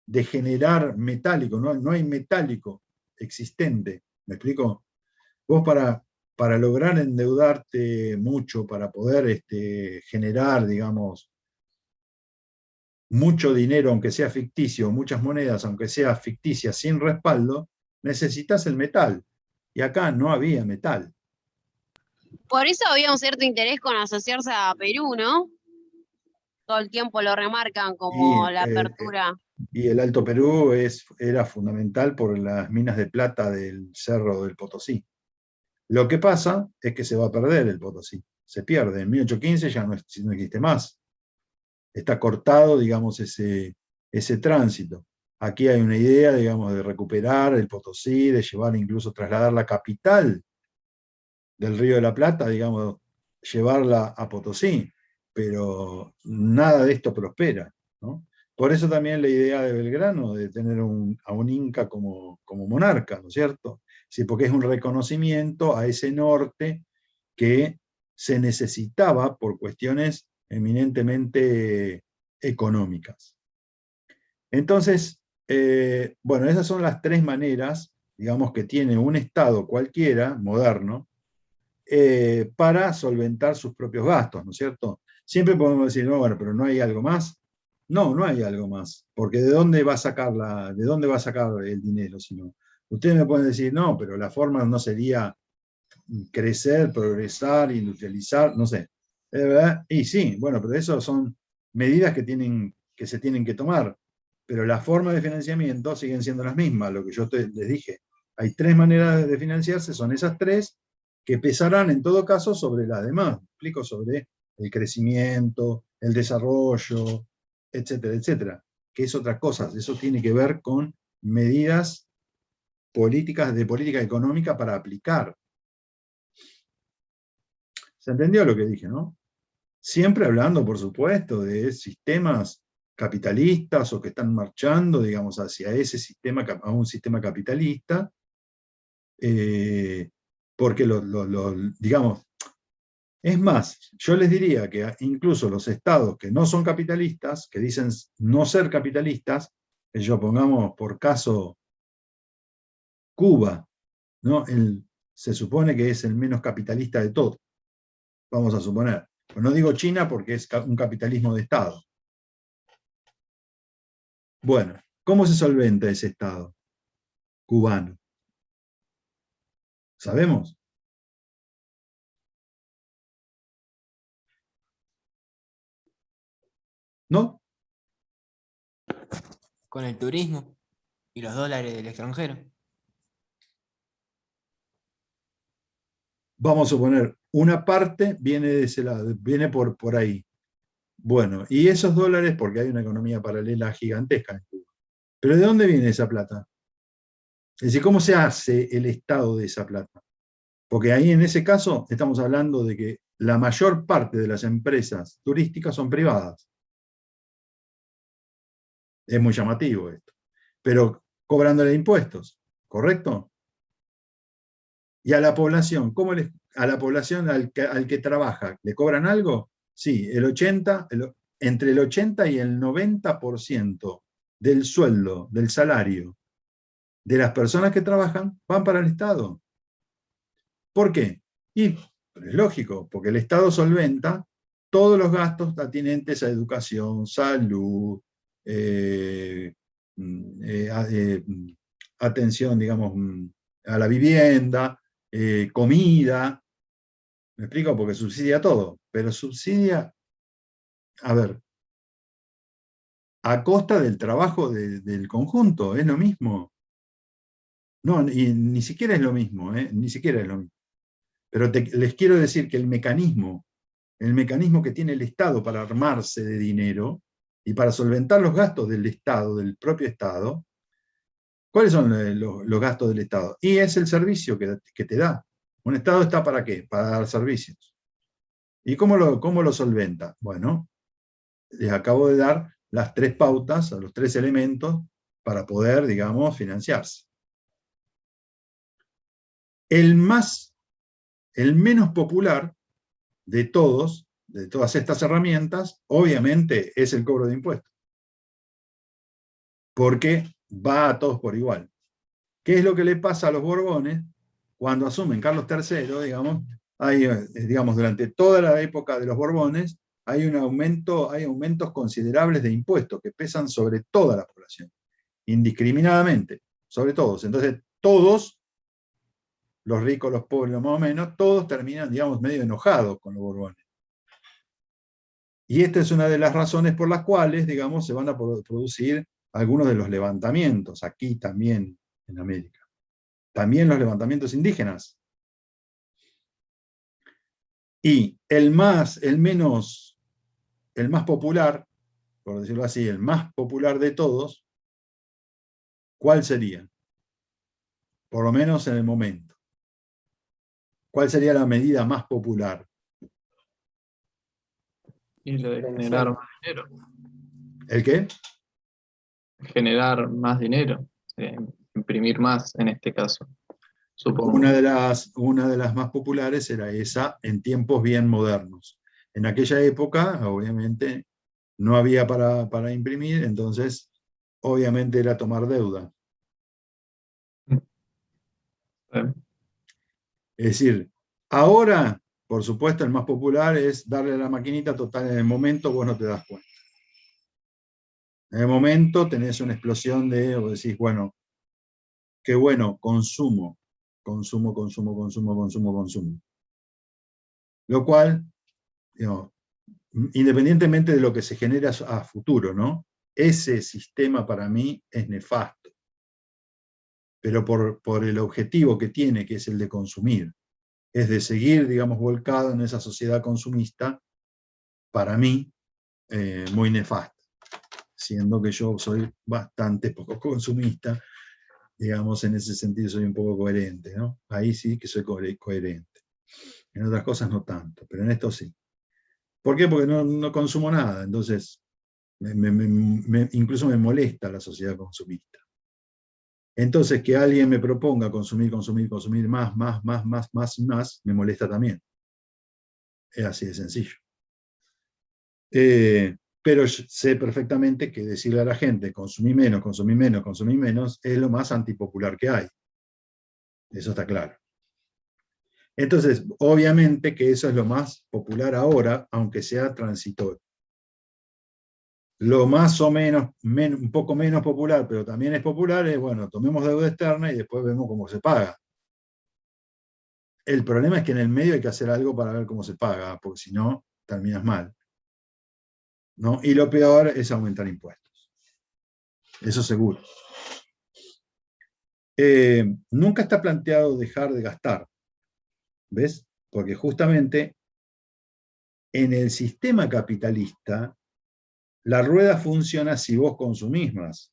C: de generar metálico, no hay metálico existente. ¿Me explico? Vos para lograr endeudarte mucho, para poder generar, digamos, mucho dinero, aunque sea ficticio, muchas monedas, aunque sea ficticias, sin respaldo, necesitas el metal. Y acá no había metal.
A: Por eso había un cierto interés con asociarse a Perú, ¿no? Todo el tiempo lo remarcan
C: Y,
A: como la apertura.
C: y el Alto Perú era fundamental por las minas de plata del Cerro del Potosí. Lo que pasa es que se va a perder el Potosí. Se pierde. En 1815 ya no existe más. Está cortado, digamos, ese tránsito. Aquí hay una idea, digamos, de recuperar el Potosí, de llevar, incluso trasladar la capital del Río de la Plata, digamos, llevarla a Potosí, pero nada de esto prospera, ¿no? Por eso también la idea de Belgrano de tener a un Inca como monarca, ¿no es cierto? Sí, porque es un reconocimiento a ese norte que se necesitaba por cuestiones eminentemente económicas. Entonces, bueno, esas son las tres maneras, digamos, que tiene un Estado cualquiera, moderno, para solventar sus propios gastos, ¿no es cierto? Siempre podemos decir, no, bueno, pero no hay algo más. No, no hay algo más, porque ¿de dónde va a sacar el dinero? Si no? Ustedes me pueden decir, no, pero la forma no sería crecer, progresar, industrializar, no sé. ¿Verdad? Y sí, bueno, pero eso son medidas que se tienen que tomar, pero las formas de financiamiento siguen siendo las mismas, lo que yo les dije. Hay tres maneras de financiarse, son esas tres, que pesarán en todo caso sobre las demás. Explico sobre el crecimiento, el desarrollo, etcétera, etcétera, que es otra cosa. Eso tiene que ver con medidas políticas de política económica para aplicar. ¿Se entendió lo que dije, no? Siempre hablando, por supuesto, de sistemas capitalistas o que están marchando, digamos, hacia ese sistema, a un sistema capitalista, porque digamos, es más, yo les diría que incluso los estados que no son capitalistas, que dicen no ser capitalistas, yo pongamos por caso Cuba, ¿no? Se supone que es el menos capitalista de todos, vamos a suponer. Pero no digo China porque es un capitalismo de Estado. Bueno, ¿cómo se solventa ese Estado cubano? ¿Sabemos? ¿No?
E: Con el turismo y los dólares del extranjero.
C: Vamos a suponer, una parte viene de ese lado, viene por ahí. Bueno, y esos dólares, porque hay una economía paralela gigantesca en Cuba. ¿Pero de dónde viene esa plata? Es decir, ¿cómo se hace el Estado de esa plata? Porque ahí en ese caso estamos hablando de que la mayor parte de las empresas turísticas son privadas. Es muy llamativo esto. Pero cobrándole impuestos, ¿correcto? Y a la población, a la población al que trabaja, ¿le cobran algo? Sí, entre el 80 y el 90% del sueldo, del salario de las personas que trabajan van para el Estado. ¿Por qué? Y es lógico, porque el Estado solventa todos los gastos atinentes a educación, salud, atención, digamos, a la vivienda, comida. ¿Me explico? Porque subsidia todo, pero subsidia, a ver, a costa del trabajo del conjunto, es lo mismo. No, y ni siquiera es lo mismo, ni siquiera es lo mismo. Pero les quiero decir que el mecanismo que tiene el Estado para armarse de dinero y para solventar los gastos del Estado, del propio Estado, ¿cuáles son los gastos del Estado? Y es el servicio que te da. Un Estado está ¿para qué? Para dar servicios. ¿Y cómo lo solventa? Bueno, les acabo de dar las 3 pautas, los 3 elementos para poder, digamos, financiarse. El menos popular de todas estas herramientas, obviamente, es el cobro de impuestos. Porque va a todos por igual. ¿Qué es lo que le pasa a los Borbones cuando asumen Carlos III? Digamos, durante toda la época de los Borbones, hay aumentos considerables de impuestos que pesan sobre toda la población, indiscriminadamente, sobre todos. Entonces, todos, los ricos, los pobres, más o menos, todos terminan, digamos, medio enojados con los Borbones. Y esta es una de las razones por las cuales, digamos, se van a producir algunos de los levantamientos, aquí también en América. También los levantamientos indígenas. Y el más popular, por decirlo así, el más popular de todos, ¿cuál sería? Por lo menos en el momento. ¿Cuál sería la medida más popular?
F: Y lo de generar más dinero.
C: ¿El qué?
F: Generar más dinero. Imprimir más en este caso. Supongo.
C: Una de las más populares era esa en tiempos bien modernos. En aquella época, obviamente, no había para imprimir, entonces, obviamente era tomar deuda. Es decir, ahora, por supuesto, el más popular es darle a la maquinita, total, en el momento vos no te das cuenta. En el momento tenés una explosión vos decís, bueno, qué bueno, consumo. Lo cual, digamos, independientemente de lo que se genera a futuro, ¿no? Ese sistema para mí es nefasto. Pero por el objetivo que tiene, que es el de consumir, es de seguir, digamos, volcado en esa sociedad consumista, para mí, muy nefasto. Siendo que yo soy bastante poco consumista, digamos, en ese sentido soy un poco coherente, ¿no? Ahí sí que soy coherente. En otras cosas no tanto, pero en esto sí. ¿Por qué? Porque no consumo nada, entonces incluso me molesta la sociedad consumista. Entonces que alguien me proponga consumir más, me molesta también. Es así de sencillo. Pero sé perfectamente que decirle a la gente consumí menos, es lo más antipopular que hay. Eso está claro. Entonces, obviamente que eso es lo más popular ahora, aunque sea transitorio. Lo más o menos, un poco menos popular, pero también es popular, es, bueno, tomemos deuda externa y después vemos cómo se paga. El problema es que en el medio hay que hacer algo para ver cómo se paga, porque si no, terminas mal, ¿no? Y lo peor es aumentar impuestos. Eso seguro. Nunca está planteado dejar de gastar. ¿Ves? Porque justamente en el sistema capitalista, la rueda funciona si vos consumís más.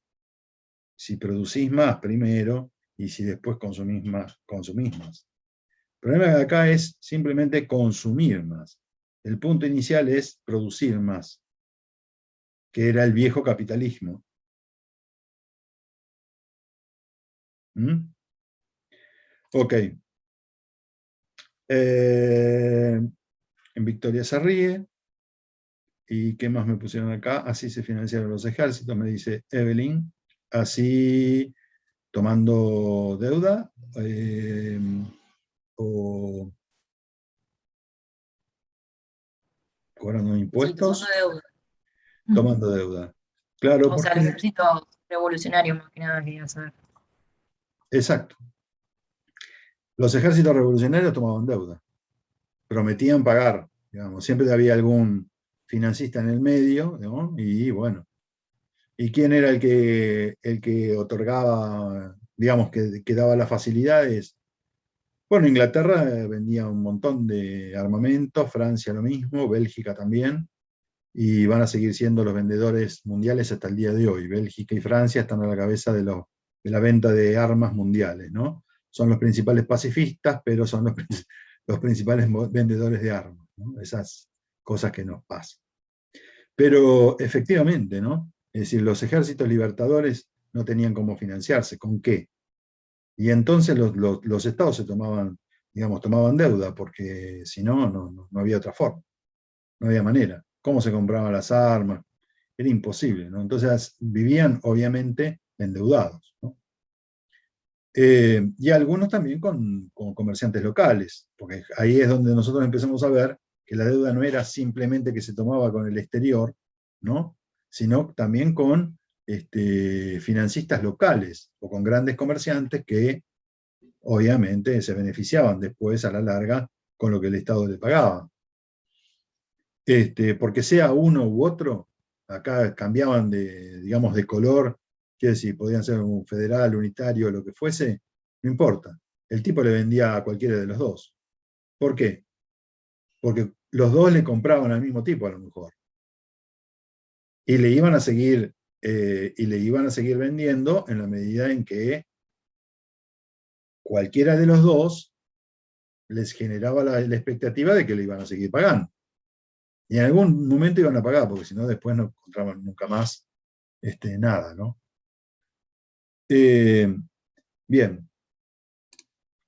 C: Si producís más primero y si después consumís más. El problema de acá es simplemente consumir más. El punto inicial es producir más, que era el viejo capitalismo. ¿Mm? Ok. En Victoria se ríe. ¿Y qué más me pusieron acá? Así se financiaron los ejércitos, me dice Evelyn. Así, tomando deuda, o cobrando impuestos.
D: Sí, tomando deuda.
C: Tomando deuda. Claro,
D: O sea, el ejército revolucionario más que nada quería saber.
C: Exacto. Los ejércitos revolucionarios tomaban deuda. prometían pagar, digamos, siempre había algún financista en el medio, ¿no? Y bueno, ¿y quién era el que otorgaba, digamos, que daba las facilidades? Bueno, Inglaterra vendía un montón de armamento, Francia lo mismo, Bélgica también, y van a seguir siendo los vendedores mundiales hasta el día de hoy. Bélgica y Francia están a la cabeza de la venta de armas mundiales, ¿no? Son los principales pacifistas, pero son los principales vendedores de armas, ¿no? Esas cosas que nos pasan. Pero efectivamente, ¿no? Es decir, los ejércitos libertadores no tenían cómo financiarse, ¿con qué? Y entonces los estados se tomaban deuda, porque si no, no había otra forma, no había manera. ¿Cómo se compraban las armas? Era imposible, ¿no? Entonces vivían, obviamente, endeudados, ¿no? Y algunos también con comerciantes locales, porque ahí es donde nosotros empezamos a ver que la deuda no era simplemente que se tomaba con el exterior, ¿no? Sino también con financistas locales o con grandes comerciantes que obviamente se beneficiaban después a la larga con lo que el Estado le pagaba. Porque sea uno u otro, acá cambiaban de color, quiere decir, podían ser un federal, unitario, lo que fuese, no importa. El tipo le vendía a cualquiera de los dos. ¿Por qué? Porque los dos le compraban al mismo tipo a lo mejor. Y le iban a seguir vendiendo en la medida en que cualquiera de los dos les generaba la expectativa de que le iban a seguir pagando. Y en algún momento iban a pagar, porque si no después no encontraban nunca más nada, ¿no? Bien.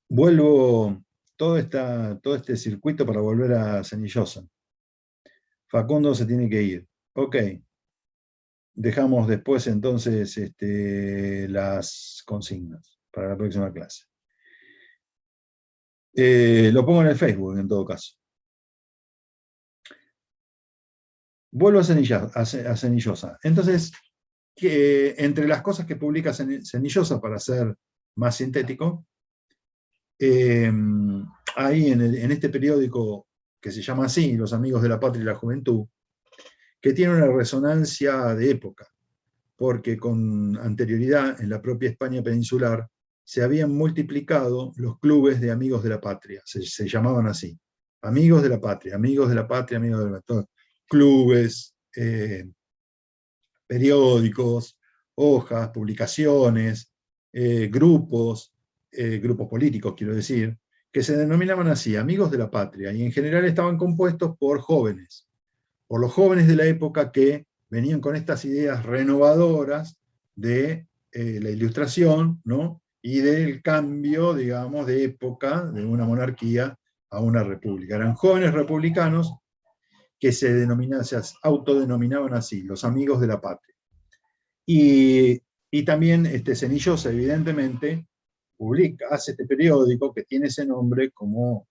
C: Vuelvo todo este circuito para volver a Cenillosa. Facundo se tiene que ir. Ok. Dejamos después entonces las consignas para la próxima clase. Lo pongo en el Facebook en todo caso. Vuelvo a Cenillosa. Entonces, entre las cosas que publica Cenillosa, para ser más sintético, ahí en este periódico que se llama así, Los Amigos de la Patria y la Juventud, que tiene una resonancia de época, porque con anterioridad en la propia España peninsular se habían multiplicado los clubes de amigos de la patria, se llamaban así, amigos de la patria, amigos de la patria, amigos de la patria, clubes, periódicos, hojas, publicaciones, grupos políticos, quiero decir, que se denominaban así, amigos de la patria, y en general estaban compuestos por jóvenes, por los jóvenes de la época que venían con estas ideas renovadoras de la Ilustración, ¿no? Y del cambio, digamos, de época de una monarquía a una república. Eran jóvenes republicanos que se autodenominaban así, los amigos de la patria. Y también Cenillosa, evidentemente, hace este periódico que tiene ese nombre como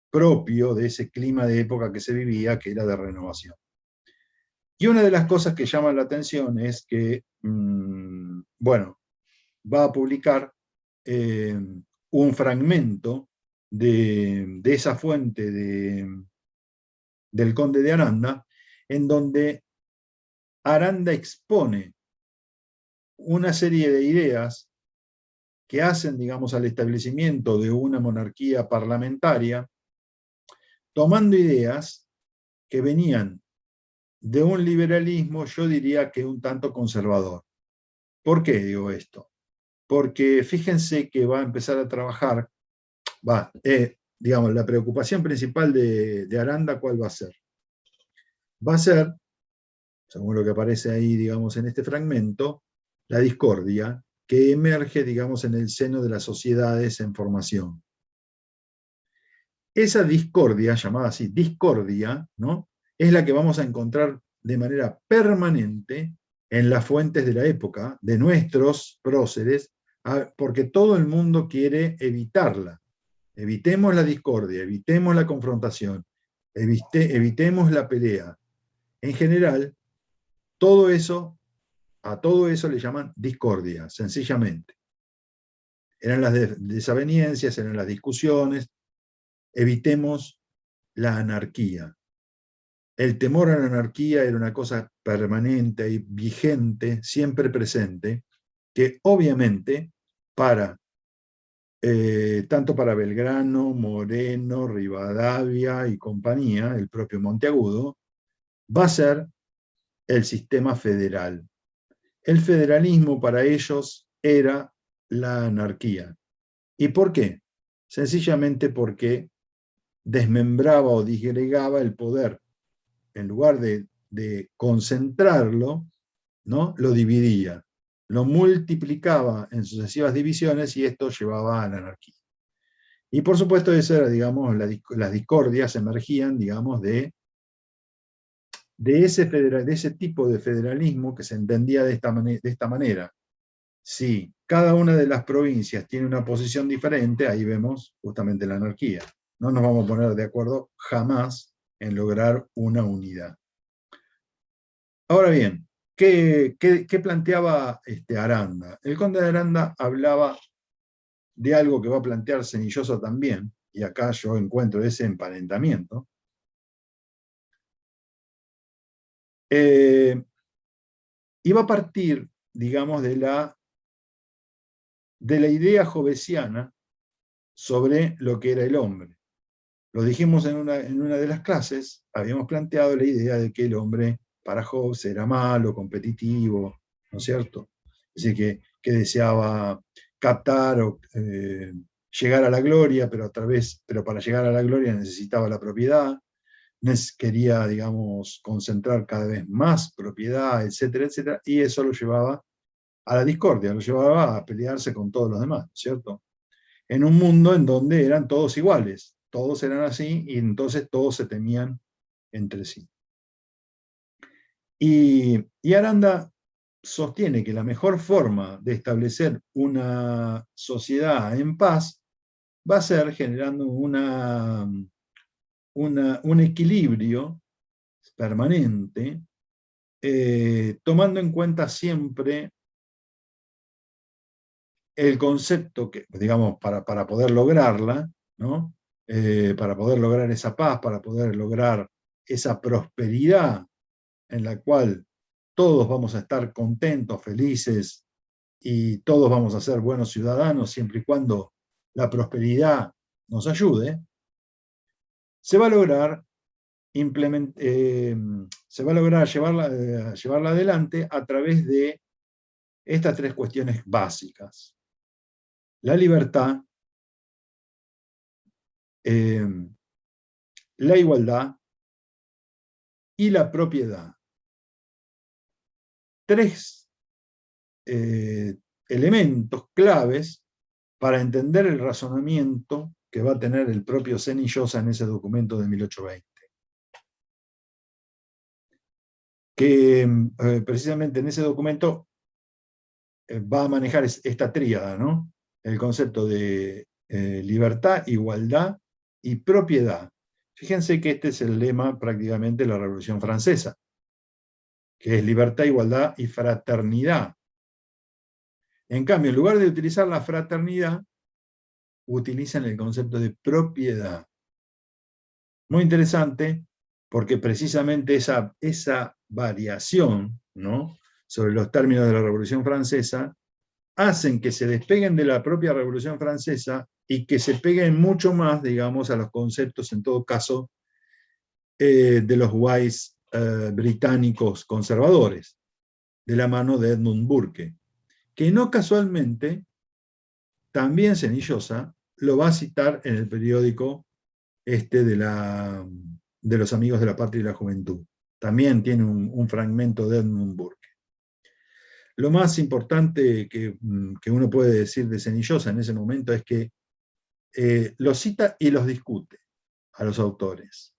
C: propio de ese clima de época que se vivía, que era de renovación. Y una de las cosas que llama la atención es que, bueno, va a publicar un fragmento de esa fuente del Conde de Aranda, en donde Aranda expone una serie de ideas que hacen, digamos, al establecimiento de una monarquía parlamentaria, tomando ideas que venían de un liberalismo, yo diría que un tanto conservador. ¿Por qué digo esto? Porque fíjense que va a empezar a trabajar, digamos, la preocupación principal de Aranda, ¿cuál va a ser? Va a ser, según lo que aparece ahí, digamos, en este fragmento, la discordia que emerge, digamos, en el seno de las sociedades en formación. Esa discordia, llamada así discordia, ¿no?, es la que vamos a encontrar de manera permanente en las fuentes de la época, de nuestros próceres, porque todo el mundo quiere evitarla. Evitemos la discordia, evitemos la confrontación, evitemos la pelea. En general, a todo eso le llaman discordia, sencillamente. Eran las desavenencias, eran las discusiones. Evitemos la anarquía. El temor a la anarquía era una cosa permanente y vigente, siempre presente, que obviamente tanto para Belgrano, Moreno, Rivadavia y compañía, el propio Monteagudo, va a ser el sistema federal. El federalismo para ellos era la anarquía. ¿Y por qué? Sencillamente porque desmembraba o disgregaba el poder. En lugar de concentrarlo, ¿no? Lo dividía, lo multiplicaba en sucesivas divisiones y esto llevaba a la anarquía. Y por supuesto eso era, digamos, las discordias emergían, digamos, de ese tipo de federalismo que se entendía de esta manera. Si cada una de las provincias tiene una posición diferente, ahí vemos justamente la anarquía. No nos vamos a poner de acuerdo jamás en lograr una unidad. Ahora bien, ¿qué planteaba Aranda? El conde de Aranda hablaba de algo que va a plantear Senillosa también, y acá yo encuentro ese emparentamiento. Y va a partir, digamos, de la idea jovesiana sobre lo que era el hombre. Lo dijimos en una de las clases, habíamos planteado la idea de que el hombre para Hobbes era malo, competitivo, ¿no es cierto? Es decir, que deseaba captar o llegar a la gloria, pero para llegar a la gloria necesitaba la propiedad, quería, digamos, concentrar cada vez más propiedad, etcétera, etcétera, y eso lo llevaba a la discordia, lo llevaba a pelearse con todos los demás, ¿cierto? En un mundo en donde eran todos iguales, todos eran así, y entonces todos se temían entre sí. Y Aranda sostiene que la mejor forma de establecer una sociedad en paz va a ser generando un equilibrio permanente, tomando en cuenta siempre el concepto que, digamos, para poder lograrla, ¿no? Para poder lograr esa paz, para poder lograr esa prosperidad en la cual todos vamos a estar contentos, felices, y todos vamos a ser buenos ciudadanos siempre y cuando la prosperidad nos ayude, se va a lograr llevarla adelante a través de estas tres cuestiones básicas: la libertad, la igualdad y la propiedad. Tres elementos claves para entender el razonamiento que va a tener el propio Senillosa en ese documento de 1820. Que precisamente en ese documento va a manejar esta tríada, ¿no? El concepto de libertad, igualdad y propiedad. Fíjense que este es el lema prácticamente de la Revolución Francesa, que es libertad, igualdad y fraternidad. En cambio, en lugar de utilizar la fraternidad, utilizan el concepto de propiedad. Muy interesante, porque precisamente esa variación, ¿no?, sobre los términos de la Revolución Francesa, hacen que se despeguen de la propia Revolución Francesa y que se peguen mucho más, digamos, a los conceptos, en todo caso, de los Wise británicos conservadores, de la mano de Edmund Burke, que no casualmente, también Senillosa lo va a citar en el periódico de los Amigos de la Patria y la Juventud. También tiene un fragmento de Edmund Burke. Lo más importante que uno puede decir de Senillosa en ese momento es que los cita y los discute a los autores.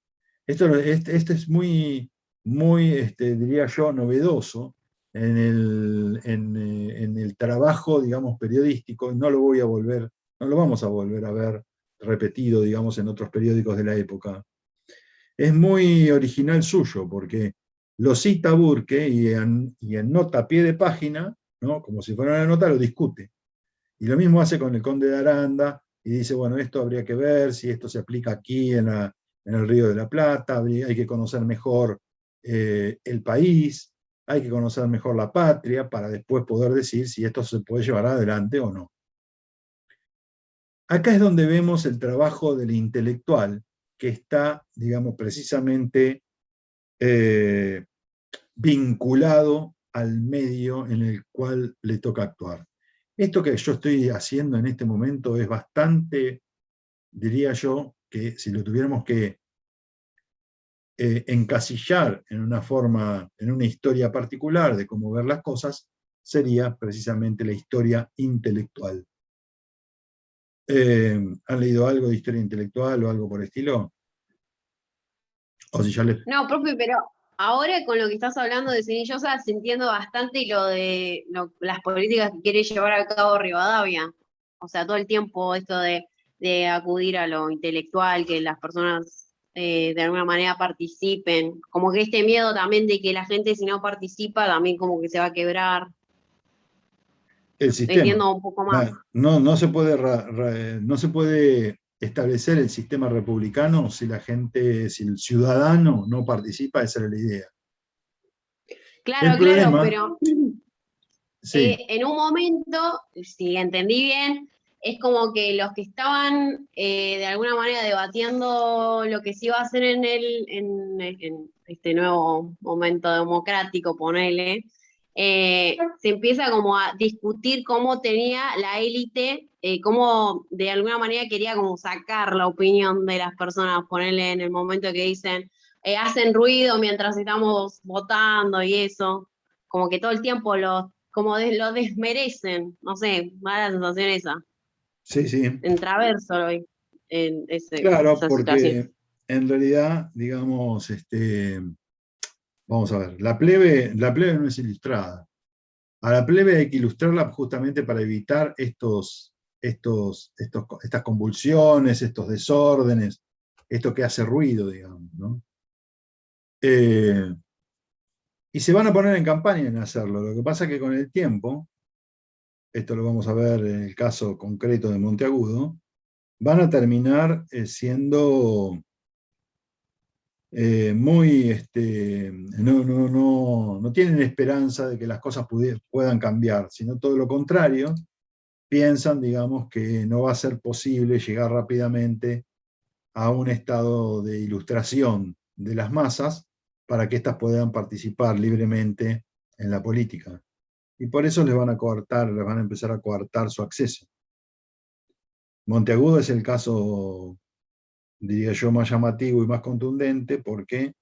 C: Esto es muy, diría yo, novedoso en el trabajo, digamos, periodístico, y no lo vamos a volver a ver repetido, digamos, en otros periódicos de la época. Es muy original suyo, porque lo cita Burke y en nota a pie de página, ¿no?, como si fuera una nota, lo discute. Y lo mismo hace con el conde de Aranda, y dice, bueno, esto habría que ver si esto se aplica aquí en en el Río de la Plata, hay que conocer mejor el país, hay que conocer mejor la patria para después poder decir si esto se puede llevar adelante o no. Acá es donde vemos el trabajo del intelectual, que está, digamos, precisamente vinculado al medio en el cual le toca actuar. Esto que yo estoy haciendo en este momento es bastante, diría yo, que si lo tuviéramos que encasillar en una forma, en una historia particular de cómo ver las cosas, sería precisamente la historia intelectual. ¿Han leído algo de historia intelectual o algo por el estilo? O si ya les...
A: No, profe, pero ahora con lo que estás hablando de Cenillosa, se entiendo bastante lo de las políticas que quiere llevar a cabo Rivadavia. O sea, todo el tiempo esto de acudir a lo intelectual, que las personas de alguna manera participen. Como que este miedo también de que la gente si no participa también como que se va a quebrar.
C: El sistema.
A: Entiendo un poco más.
C: No se puede establecer el sistema republicano si la gente, si el ciudadano no participa, esa era la idea.
A: Claro,
C: El problema,
A: pero
C: sí,
A: en un momento, si entendí bien, es como que los que estaban de alguna manera debatiendo lo que se iba a hacer en este nuevo momento democrático, ponele, se empieza como a discutir cómo tenía la élite, cómo de alguna manera quería como sacar la opinión de las personas, ponerle en el momento que dicen, hacen ruido mientras estamos votando y eso, como que todo el tiempo lo desmerecen, no sé, me da la sensación esa,
C: sí,
A: en Traverso lo vi, en
C: claro,
A: esa situación.
C: porque en realidad, digamos, vamos a ver, la plebe no es ilustrada. A la plebe hay que ilustrarla justamente para evitar estas convulsiones, estos desórdenes, esto que hace ruido, digamos, ¿no? Y se van a poner en campaña en hacerlo. Lo que pasa es que con el tiempo, esto lo vamos a ver en el caso concreto de Monteagudo, van a terminar siendo muy, no tienen esperanza de que las cosas puedan cambiar, sino todo lo contrario, piensan, digamos, que no va a ser posible llegar rápidamente a un estado de ilustración de las masas para que éstas puedan participar libremente en la política. Y por eso les van a empezar a coartar su acceso. Monteagudo es el caso, diría yo, más llamativo y más contundente porque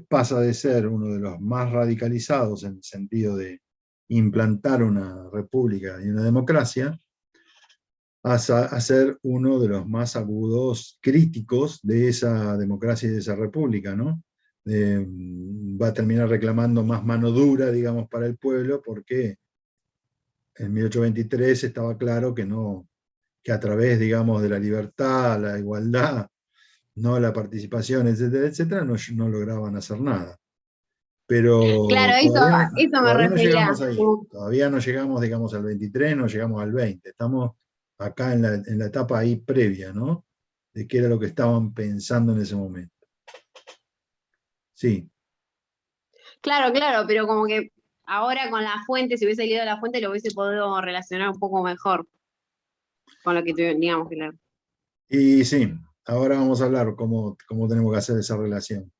C: pasa de ser uno de los más radicalizados en el sentido de implantar una república y una democracia, a ser uno de los más agudos críticos de esa democracia y de esa república, ¿no? Va a terminar reclamando más mano dura, digamos, para el pueblo, porque en 1823 estaba claro que a través, digamos, de la libertad, la igualdad, no la participación, etcétera, etcétera, no lograban hacer nada. Pero
A: Claro, eso me
C: todavía no
A: refería.
C: llegamos ahí, todavía no llegamos, digamos, al 23, no llegamos al 20, estamos acá en la etapa ahí previa, ¿no? De qué era lo que estaban pensando en ese momento. Sí.
A: Claro, pero como que ahora con la fuente, si hubiese leído la fuente, lo hubiese podido relacionar un poco mejor con lo que teníamos que leer.
C: Y sí, ahora vamos a hablar cómo tenemos que hacer esa relación.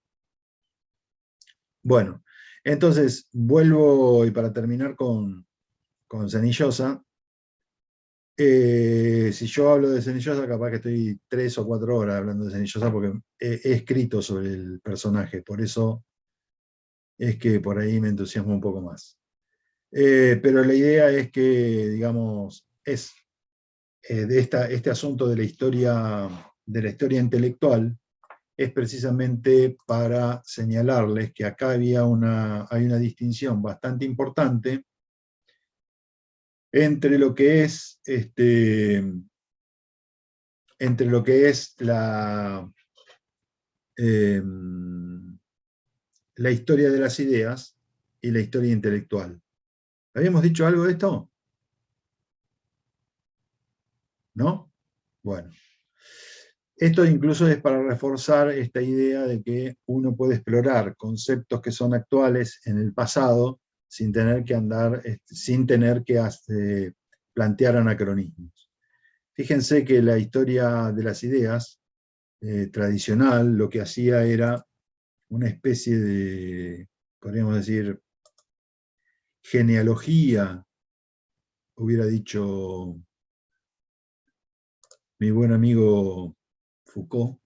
C: Bueno, entonces vuelvo y para terminar con Cenillosa. Si yo hablo de Cenillosa, capaz que estoy 3 o 4 horas hablando de Cenillosa porque he escrito sobre el personaje, por eso es que por ahí me entusiasmo un poco más. Pero la idea es que, digamos, de este asunto de la historia intelectual, es precisamente para señalarles que acá hay una distinción bastante importante entre lo que es la historia de las ideas y la historia intelectual. ¿Habíamos dicho algo de esto? ¿No? Bueno. Esto incluso es para reforzar esta idea de que uno puede explorar conceptos que son actuales en el pasado sin tener que plantear anacronismos. Fíjense que la historia de las ideas tradicional lo que hacía era una especie de, podríamos decir, genealogía, hubiera dicho mi buen amigo Foucault,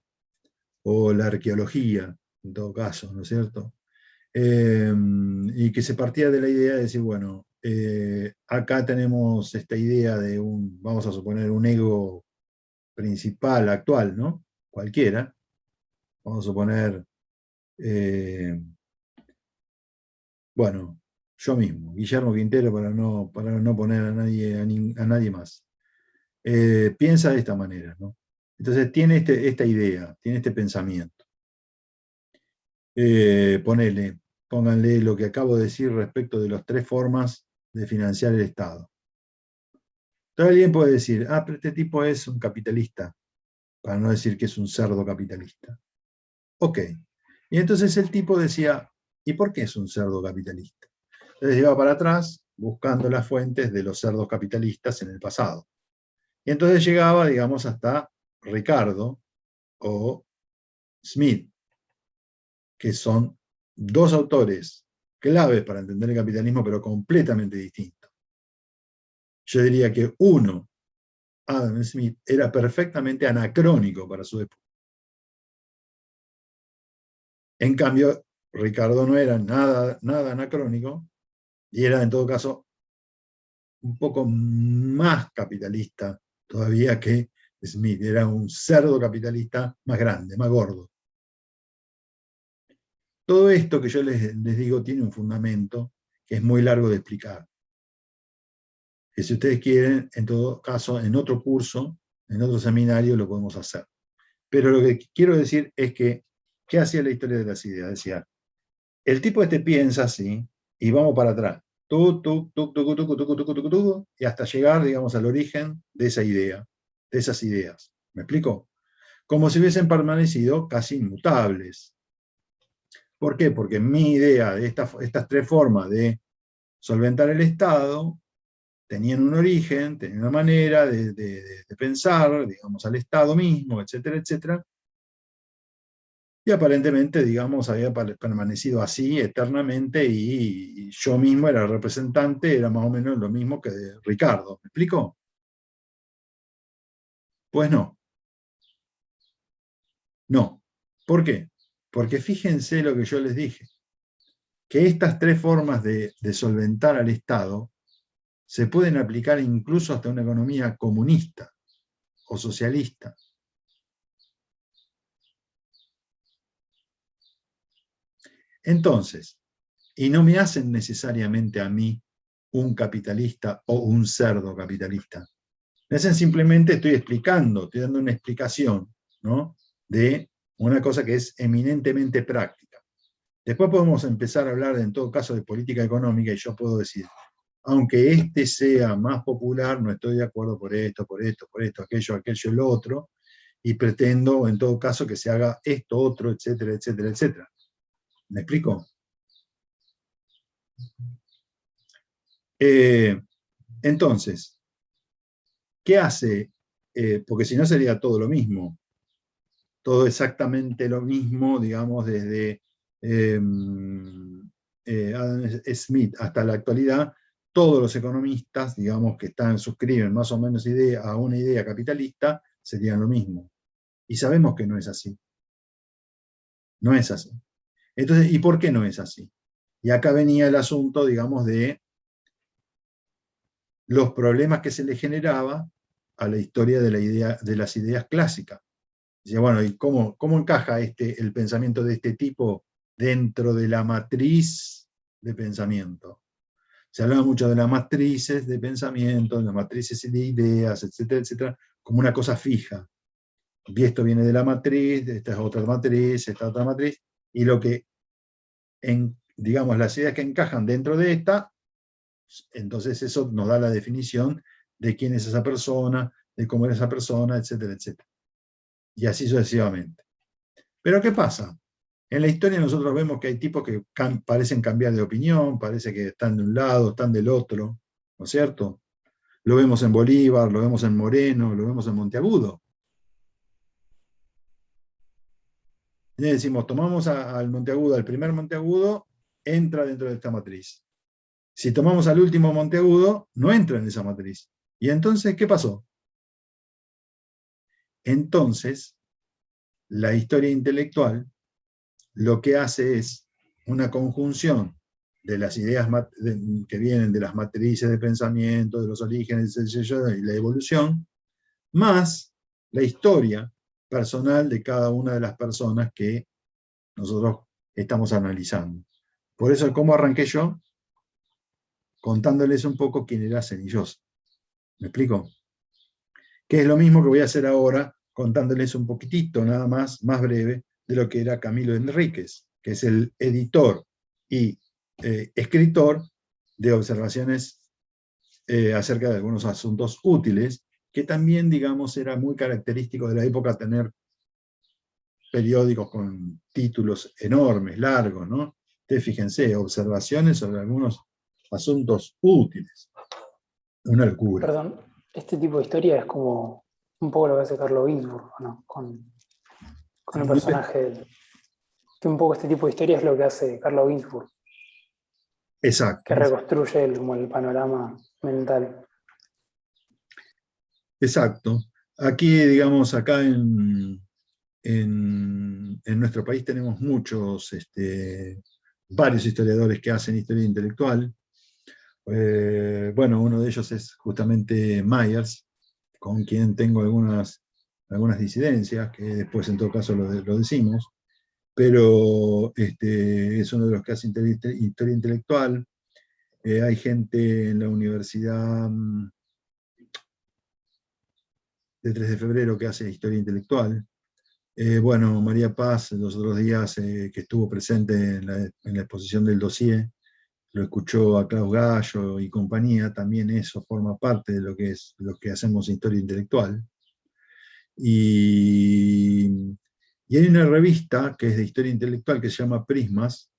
C: o la arqueología, en todo caso, ¿no es cierto? Y que se partía de la idea de decir, bueno, acá tenemos esta idea de vamos a suponer, un ego principal actual, ¿no? Cualquiera. Vamos a suponer, bueno, yo mismo, Guillermo Quintero, para no poner a nadie más. Piensa de esta manera, ¿no? Entonces tiene esta idea, tiene este pensamiento. Pónganle lo que acabo de decir respecto de las 3 formas de financiar el Estado. Todo alguien puede decir, pero este tipo es un capitalista, para no decir que es un cerdo capitalista. Ok. Y entonces el tipo decía, ¿y por qué es un cerdo capitalista? Entonces iba para atrás, buscando las fuentes de los cerdos capitalistas en el pasado. Y entonces llegaba, digamos, hasta Ricardo o Smith, que son 2 autores claves para entender el capitalismo, pero completamente distintos. Yo diría que uno, Adam Smith, era perfectamente anacrónico para su época. En cambio, Ricardo no era nada anacrónico, y era en todo caso un poco más capitalista todavía que Smith. Era un cerdo capitalista más grande, más gordo. Todo esto que yo les digo tiene un fundamento que es muy largo de explicar. Que si ustedes quieren, en todo caso, en otro curso, en otro seminario, lo podemos hacer. Pero lo que quiero decir es que, ¿qué hacía la historia de las ideas? Decía, el tipo piensa así, y vamos para atrás. Y hasta llegar, digamos, al origen de esa idea, de esas ideas. ¿Me explico? Como si hubiesen permanecido casi inmutables. ¿Por qué? Porque mi idea de estas 3 formas de solventar el Estado tenían un origen, tenían una manera de pensar, digamos, al Estado mismo, etcétera, etcétera. Y aparentemente, digamos, había permanecido así eternamente y yo mismo era el representante, era más o menos lo mismo que de Ricardo. ¿Me explico? Pues no. No. ¿Por qué? Porque fíjense lo que yo les dije, que estas 3 formas de solventar al Estado se pueden aplicar incluso hasta una economía comunista o socialista. Entonces, y no me hacen necesariamente a mí un capitalista o un cerdo capitalista. Me hacen simplemente, estoy dando una explicación, ¿no?, de una cosa que es eminentemente práctica. Después podemos empezar a hablar, en todo caso, de política económica, y yo puedo decir, aunque este sea más popular, no estoy de acuerdo por esto, aquello, lo otro, y pretendo, en todo caso, que se haga esto, otro, etcétera, etcétera, etcétera. ¿Me explico? Entonces, ¿qué hace? Porque si no sería todo lo mismo. Todo exactamente lo mismo, digamos, desde Adam Smith hasta la actualidad. Todos los economistas, digamos, que suscriben más o menos a una idea capitalista, serían lo mismo. Y sabemos que no es así. No es así. Entonces, ¿y por qué no es así? Y acá venía el asunto, digamos, de los problemas que se le generaba a la historia de las ideas clásicas. Dice, bueno, ¿y cómo encaja el pensamiento de este tipo dentro de la matriz de pensamiento? Se hablaba mucho de las matrices de pensamiento, de las matrices de ideas, etcétera, etcétera, como una cosa fija. Y esto viene de la matriz, esta es otra matriz, esta otra matriz, y lo que, digamos, las ideas que encajan dentro de esta, entonces eso nos da la definición de quién es esa persona, de cómo era esa persona, etcétera, etcétera. y así sucesivamente. Pero ¿qué pasa? En la historia nosotros vemos que hay tipos que parecen cambiar de opinión, parece que están de un lado, están del otro, ¿no es cierto? Lo vemos en Bolívar, lo vemos en Moreno, lo vemos en Monteagudo. Y decimos, tomamos al Monteagudo, al primer Monteagudo, entra dentro de esta matriz. Si tomamos al último Monteagudo, no entra en esa matriz. ¿Y entonces qué pasó? Entonces, la historia intelectual lo que hace es una conjunción de las ideas que vienen de las matrices de pensamiento, de los orígenes, y la evolución, más la historia personal de cada una de las personas que nosotros estamos analizando. Por eso, ¿cómo arranqué yo? Contándoles un poco quién era Cenillosa. ¿Me explico? Que es lo mismo que voy a hacer ahora, contándoles un poquitito, nada más breve, de lo que era Camilo Enríquez, que es el editor y escritor de observaciones acerca de algunos asuntos útiles, que también, digamos, era muy característico de la época tener periódicos con títulos enormes, largos, ¿no? Ustedes fíjense, observaciones sobre algunos asuntos útiles. Una locura.
G: Perdón, este tipo de historia es como un poco lo que hace Carlo Ginzburg, ¿no? Con el personaje. Que un poco este tipo de historia es lo que hace Carlo Ginzburg.
C: Exacto.
G: Que reconstruye como el panorama mental.
C: Exacto. Aquí, digamos, acá en nuestro país tenemos varios historiadores que hacen historia intelectual. Bueno, uno de ellos es justamente Myers, con quien tengo algunas disidencias, que después en todo caso lo decimos, pero es uno de los que hace historia intelectual. Hay gente en la Universidad de 3 de Febrero que hace historia intelectual. Bueno, María Paz, los otros días que estuvo presente en la exposición del dossier, lo escuchó a Klaus Gallo y compañía, también eso forma parte de lo que hacemos historia intelectual. Y hay una revista que es de historia intelectual que se llama Prismas,